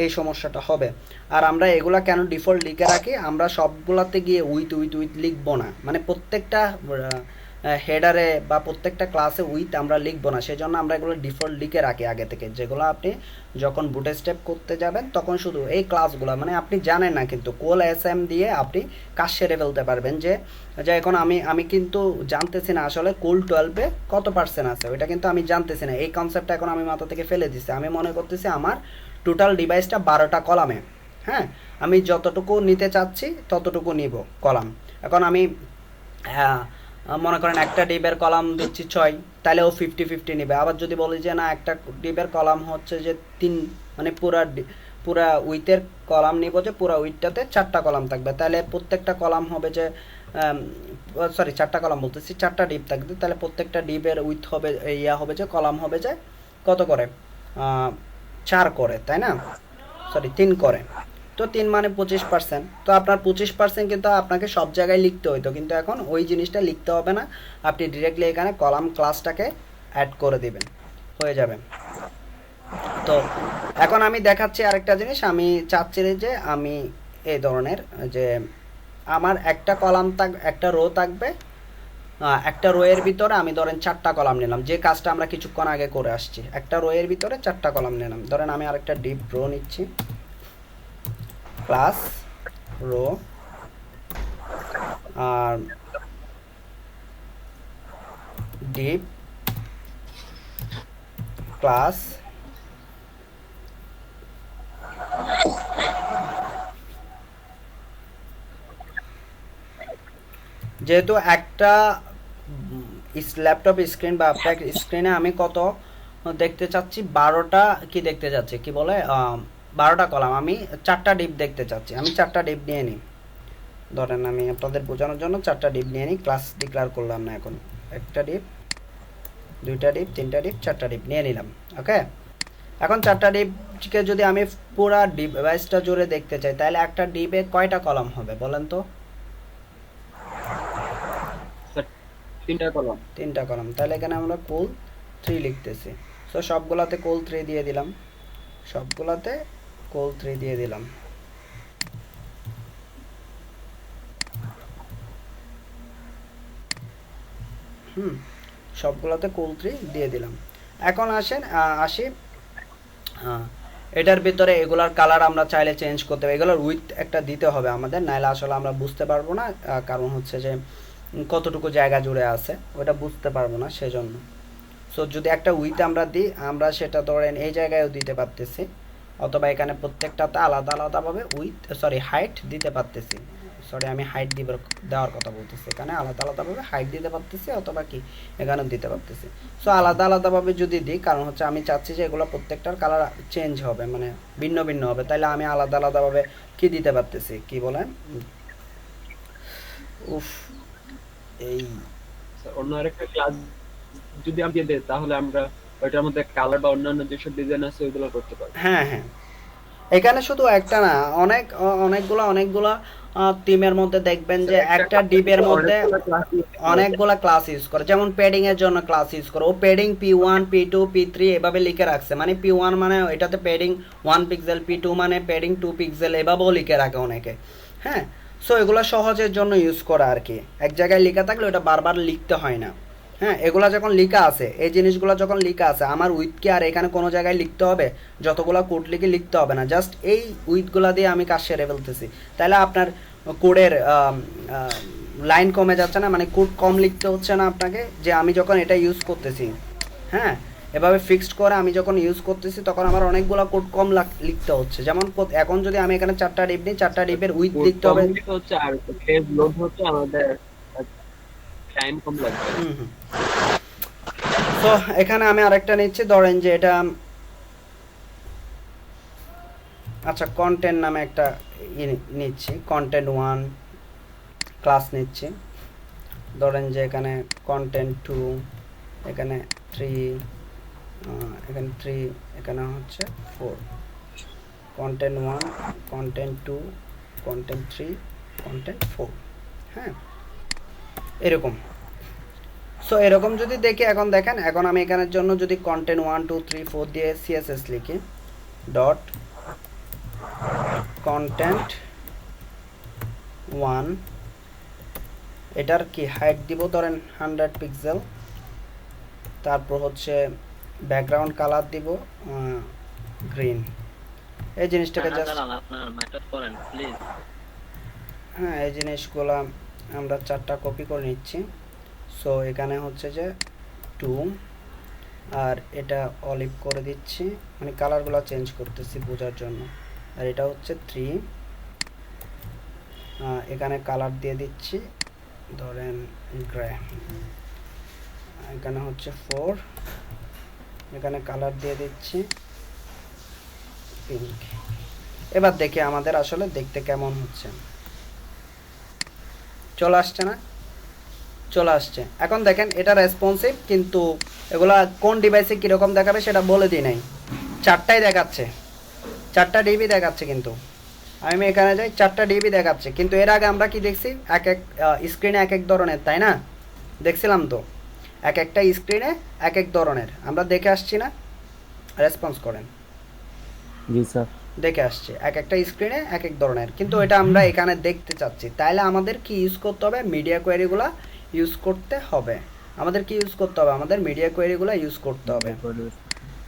এই সমস্যাটা হবে। আর আমরা এগুলা কেন ডিফল্ট লিখে রাখি, আমরা সবগুলাতে গিয়ে উইথ উইথ উইথ লিখবো না, মানে প্রত্যেকটা হেডারে বা প্রত্যেকটা ক্লাসে উইথ আমরা লিখবো না, সেই জন্য আমরা এগুলো ডিফল্ট লিখে রাখি আগে থেকে, যেগুলো আপনি যখন বুটস্ট্র্যাপ করতে যাবেন তখন শুধু এই ক্লাসগুলো, মানে আপনি জানেন না কিন্তু কোল SM দিয়ে আপনি কাজ সেরে ফেলতে পারবেন। যে এখন আমি কিন্তু জানতেছি না আসলে কোল 12-এ কত পার্সেন্ট আছে, ওইটা কিন্তু আমি জানতেছি না, এই কনসেপ্টটা এখন আমি মাথা থেকে ফেলে দিচ্ছি। আমি মনে করতেছি আমার টোটাল ডিভাইসটা 12টা কলামে, হ্যাঁ আমি যতটুকু নিতে চাচ্ছি ততটুকু নিব কলাম। এখন আমি মনে করেন একটা ডিবের কলাম দিচ্ছি 6, তাহলে ও 50-50 নেবে। আবার যদি বলি যে না একটা ডিবের কলাম হচ্ছে যে 3, মানে পুরা উইথের কলাম নিব, যে পুরা উইথটাতে 4টা কলাম থাকবে, তাহলে প্রত্যেকটা কলাম হবে যে সরি 4টা কলাম বলতেছি, 4টা ডিপ থাকবে, তাহলে প্রত্যেকটা ডিবের উইথ হবে হবে যে কলাম হবে যে কত করে 4 করে তাই না, সরি 3 করে, তো 3 মানে 25%। তো আপনার 25% কিন্তু আপনাকে সব জায়গায় লিখতে হইতো, কিন্তু এখন ওই জিনিসটা লিখতে হবে না, আপনি ডিরেক্টলি এখানে কলাম ক্লাসটাকে অ্যাড করে দিবেন, হয়ে যাবে। তো এখন আমি দেখাচ্ছি আরেকটা জিনিস, আমি চাচ্ছি যে আমি এই ধরনের যে আমার একটা কলাম একটা রো থাকবে, একটা রো এর ভিতরে আমি ধরেন 4টা কলাম নিলাম, যে কাজটা আমরা কিছুক্ষণ আগে করে আসছি, একটা রো এর ভিতরে 4টা কলাম নিলাম। ধরেন আমি আরেকটা ডিপ রো নিচ্ছি, ক্লাস রো, আর ডিপ ক্লাস যেহেতু একটা ল্যাপটপ স্ক্রিন বা আপনার স্ক্রিনে আমি কত দেখতে চাচ্ছি, 12টা কি দেখতে চাচ্ছি কি বলে 12টা কলাম, আমি 4টা ডিপ দেখতে চাচ্ছি, আমি 4টা ডিপ নিয়ে নিই। ধরেন আমি আপনাদের বোঝানোর জন্য 4টা ডিপ নিয়ে নিই, ক্লাস ডিক্লেয়ার করলাম না, এখন একটা ডিপ, 2টা ডিপ, 3টা ডিপ, 4টা ডিপ নিয়ে নিলাম। ওকে, এখন 4টা ডিপকে যদি আমি পুরো ডিভাইসটা জুড়ে দেখতে চাই, তাহলে একটা ডিপে কয়টা কলাম হবে বলেন তো? 3টা কলাম। 3টা কলাম, তাহলে এখানে আমরা কোল 3 লিখতেছি, সো সবগুলাতে কোল 3 দিয়ে দিলাম, সবগুলাতে কোল 3 দিয়ে দিলাম। সবগুলোতে কোল 3 দিয়ে দিলাম। এখন আসি এটার ভিতরে এগুলার কালার আমরা চাইলে চেঞ্জ করতে হবে, এগুলোর উইথ একটা দিতে হবে আমাদের, নাহলে আসলে আমরা বুঝতে পারবো না, কারণ হচ্ছে যে কতটুকু জায়গা জুড়ে আছে ওটা বুঝতে পারবো না সেজন্য। সো যদি একটা উইথ আমরা দিই, আমরা সেটা ধরেন এই জায়গায়ও দিতে পারতেছি, অথবা এখানে প্রত্যেকটাতে আলাদা আলাদাভাবে হাইট দিতে পারতেছি। আমি হাইট দেওয়ার কথা বলতেছি, এখানে আলাদা আলাদাভাবে হাইট দিতে পারতেছি, অথবা কি এখানেও দিতে পারতেছি। সো আলাদা আলাদাভাবে যদি দিই, কারণ হচ্ছে আমি চাচ্ছি যে এগুলো প্রত্যেকটার কালার চেঞ্জ হবে, মানে ভিন্ন ভিন্ন হবে, তাইলে আমি আলাদা আলাদাভাবে কি দিতে পারতেছি, কি বলেন, উফ এই অন্য আরেকটা ক্লাস যদি আমি দিয়ে দেই, তাহলে আমরা ওইটার মধ্যে কালার বা অন্যান্য যেসব ডিজাইন আছে ওইগুলো করতে পারবো। হ্যাঁ হ্যাঁ, এখানে শুধু একটা না, অনেকগুলা টিমের মধ্যে দেখবেন যে একটা ডিবের মধ্যে অনেকগুলা ক্লাস ইউজ করে, যেমন প্যাডিং এর জন্য ক্লাস ইউজ করে, ও প্যাডিং P1 P2 P3 এভাবে লিখে রাখছে, মানে P1 মানে এটাতে প্যাডিং 1 পিক্সেল, P2 মানে প্যাডিং 2 পিক্সেল, এভাবেও লিখে রাখে অনেকে। হ্যাঁ, সো এগুলো সহজের জন্য ইউজ করা আর কি, এক জায়গায় লেখা থাকলে ওটা বারবার লিখতে হয় না। হ্যাঁ, এগুলা যখন লেখা আছে, এই জিনিসগুলো যখন লেখা আছে, আমার উইথকে আর এখানে কোনো জায়গায় লিখতে হবে, যতগুলো কোড লিখে লিখতে হবে না, জাস্ট এই উইথগুলো দিয়ে আমি কাজ সেরে ফেলতেছি, তাহলে আপনার কোডের লাইন কমে যাচ্ছে না, মানে কোড কম লিখতে হচ্ছে না আপনাকে, যে আমি যখন এটা ইউজ করতেছি, হ্যাঁ এভাবে ফিক্সড করে আমি যখন ইউজ করতেছি, তখন আমার অনেকগুলো কোড কম লিখতে হচ্ছে। যেমন এখন যদি আমি এখানে 4টা ডিপ নিই, 4টা ডিপের উইথ লিখতে হবে হচ্ছে, আর পেজ লোড হচ্ছে, আমাদের টাইম কম লাগবে। তো এখানে আমি আরেকটা নিচ্ছি, ধরেন যে এটা আচ্ছা কন্টেন্ট নামে একটা নিচ্ছি, কন্টেন্ট 1 ক্লাস নিচ্ছি, ধরেন যে এখানে কন্টেন্ট 2, এখানে 3, এখানে 3, এখানে হচ্ছে 4, কন্টেন্ট 1, কন্টেন্ট 2, কন্টেন্ট 3, কন্টেন্ট 4। হ্যাঁ, এরকম। সো এরকম যদি দেখি, এখন দেখেন, এখন আমি এখানের জন্য যদি কন্টেন্ট 1 2 3 4 দিয়ে CSS লিখি, ডট কন্টেন্ট 1, এটার কি হাইট দিব ধরেন 100 পিক্সেল, তারপর হচ্ছে ব্যাকগ্রাউন্ড কালার দিব গ্রিন, এই জিনিসটাকে জাস্ট, হ্যাঁ এই জিনিসগুলো আমরা 4টা কপি করে নিচ্ছি। সো এখানে হচ্ছে যে 2, আর এটা অলিভ করে দিচ্ছি, মানে কালারগুলো চেঞ্জ করতেছি বোঝার জন্য, আর এটা হচ্ছে 3, এখানে কালার দিয়ে দিচ্ছি ধরেন গ্রে, এখানে হচ্ছে 4, এখানে কালার দিয়ে দিচ্ছি পিঙ্ক। এবার দেখি আমাদের আসলে দেখতে কেমন হচ্ছে, চলে আসছে না, চলে আসছে। এখন দেখেন এটা রেসপন্সিভ, কিন্তু এগুলা কোন ডিভাইসে কীরকম দেখাবে সেটা বলে দিই নাই, 4টাই দেখাচ্ছে, 4টা ডিবি দেখাচ্ছে, কিন্তু আমি এখানে যাই 4টা ডিবি দেখাচ্ছে, কিন্তু এর আগে আমরা কি দেখছি, এক স্ক্রিনে এক এক ধরনের, তাই না, দেখছিলাম তো, এক একটা স্ক্রিনে এক এক ধরনের আমরা দেখে আসছি না, রেসপন্স করেন। জি স্যার, দেখে আসছে এক একটা স্ক্রিনে এক এক ধরনের, কিন্তু এটা আমরা এখানে দেখতে চাচ্ছি, তাইলে আমাদের কি ইউজ করতে হবে, মিডিয়া কোয়েরিগুলো ইউজ করতে হবে, আমাদের কি ইউজ করতে হবে, আমাদের মিডিয়া কোয়েরিগুলো ইউজ করতে হবে।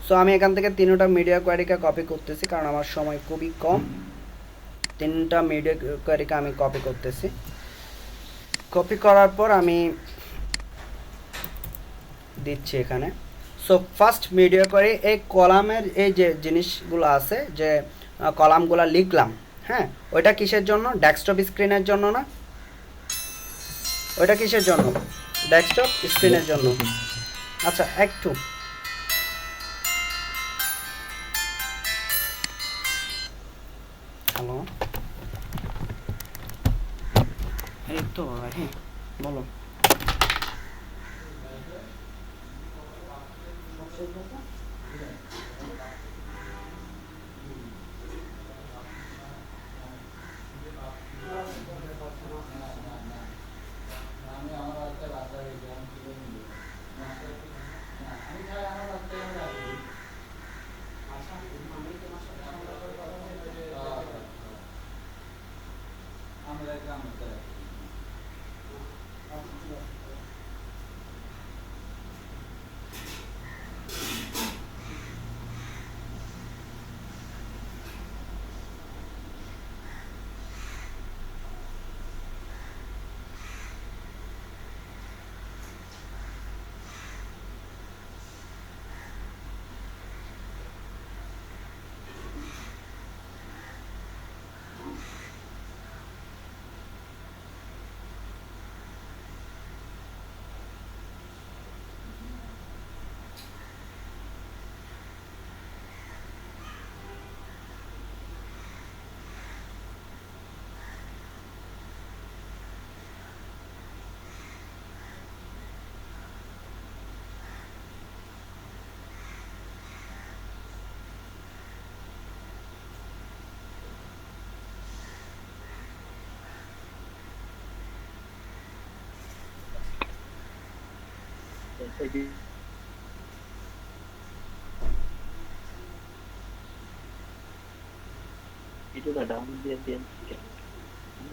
সো আমি এখান থেকে 3টা মিডিয়া কোয়েরিকে কপি করতেছি, কারণ আমার সময় খুবই কম, 3টা মিডিয়া কোয়েরিকে আমি কপি করতেছি। কপি করার পর আমি দিচ্ছি এখানে। সো ফার্স্ট মিডিয়া কোয়েরি, এই কলামের এই যে জিনিসগুলো আছে, যে কলামগুলো লিখলাম, হ্যাঁ ওইটা কিসের জন্য, ডেস্কটপ স্ক্রিনের জন্য না, ওইটা কিসের জন্য, ডেস্কটপ স্ক্রিনের জন্য। আচ্ছা একটু হ্যালো, এই তো হ্যাঁ বলো। এই ভিডিওটা ডাউনলোড দিয়ে দিয়ে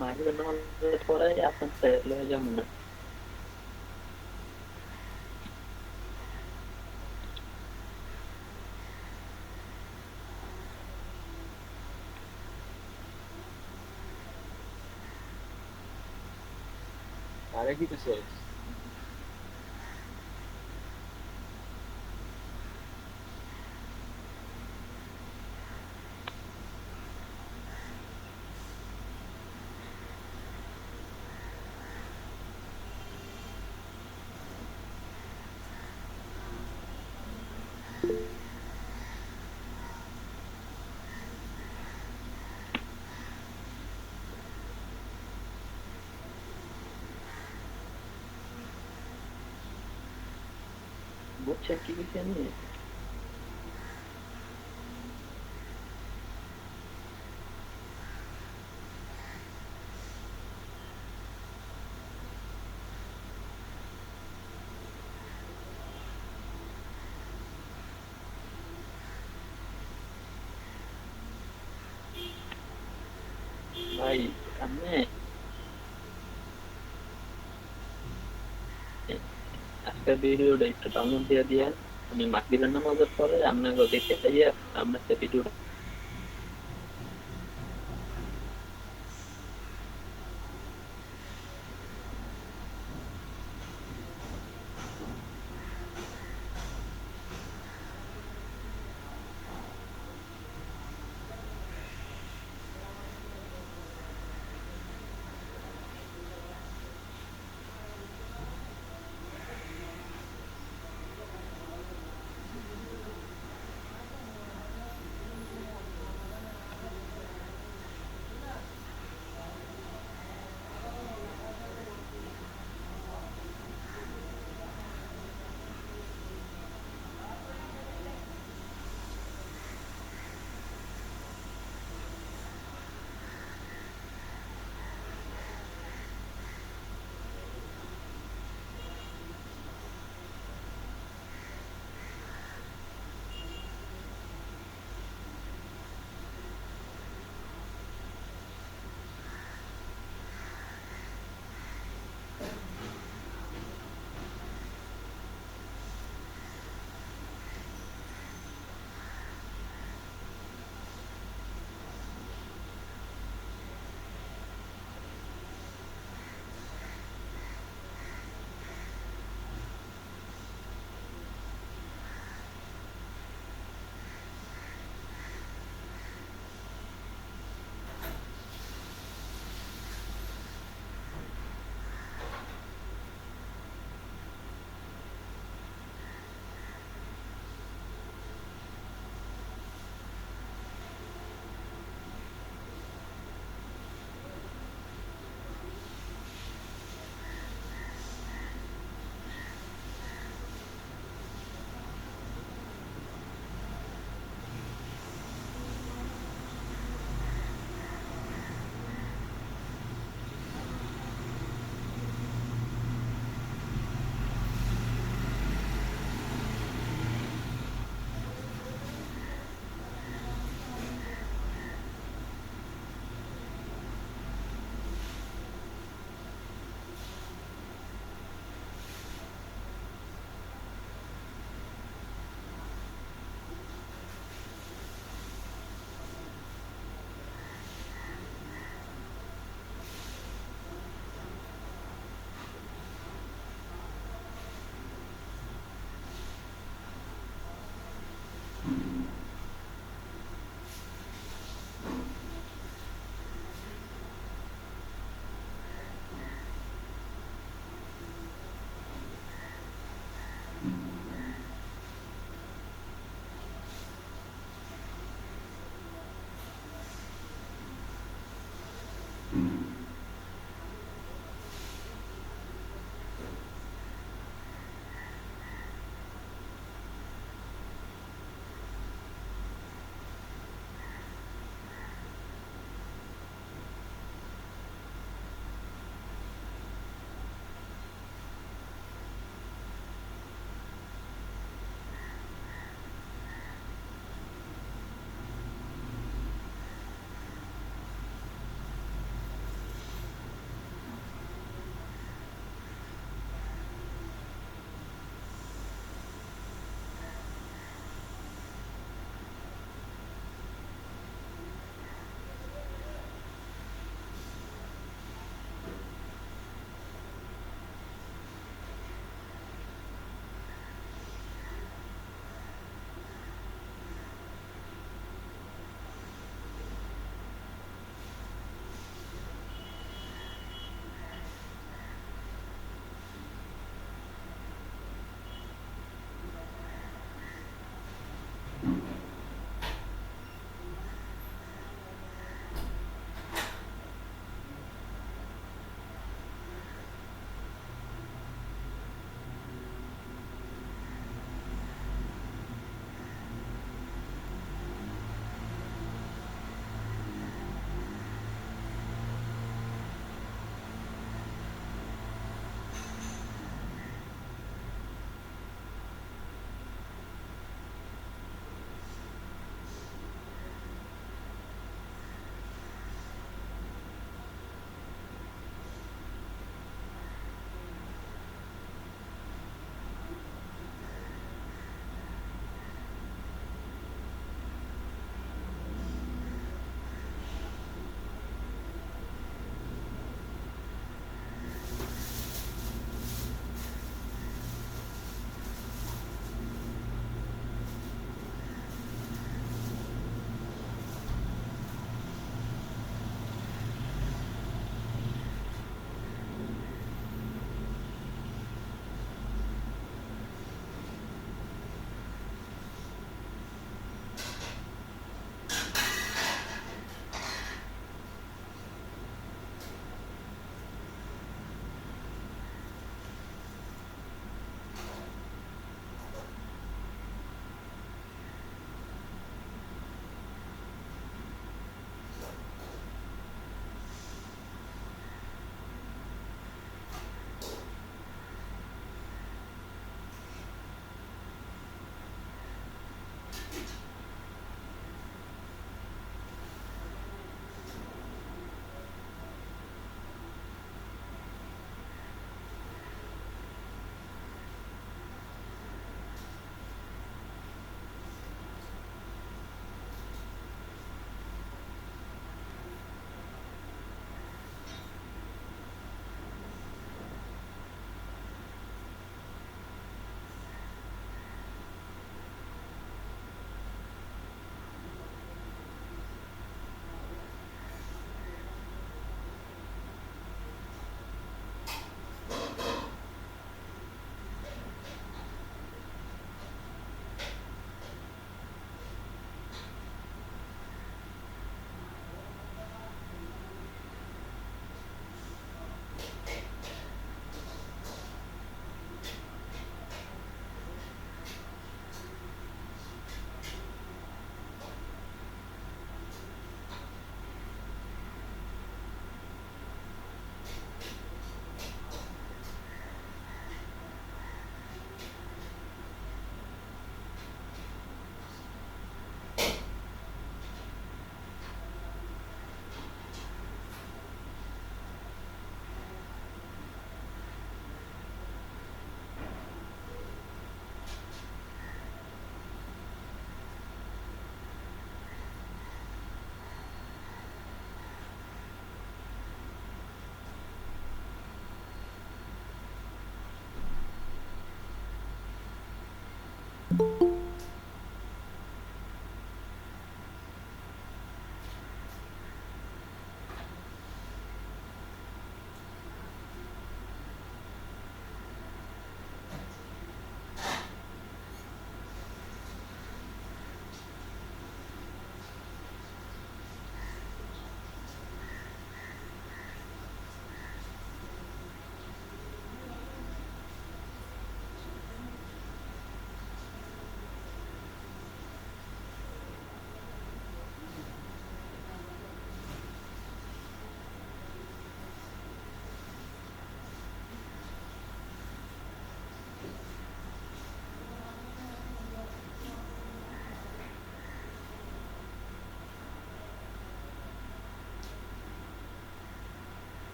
মাঝে নামাজের পরে আপনার লয়ে যাবেন না। আরে কি কিছু বুঝছেন কি বিষয় নিয়ে? ভাই আপনি আজকের ভিডিওটা একটু ডাউনলোড দিয়ে দিয়ে আমি মাগরিবের নামাজের পরে আপনাকে দেখে যাইয়া আপনাকে ভিডিওটা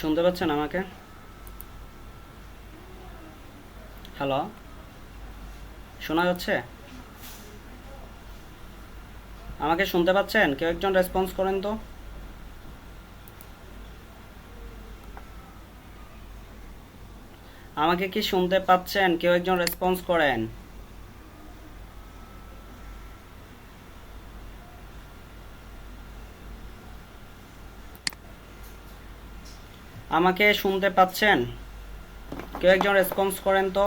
শুনতে পাচ্ছেন আমাকে? হ্যালো, শোনা যাচ্ছে? আমাকে শুনতে পাচ্ছেন? কেউ একজন রেসপন্স করেন তো। আমাকে কি শুনতে পাচ্ছেন? কেউ একজন রেসপন্স করেন। আমাকে শুনতে পাচ্ছেন? কেউ একজন রেসপন্স করেন তো।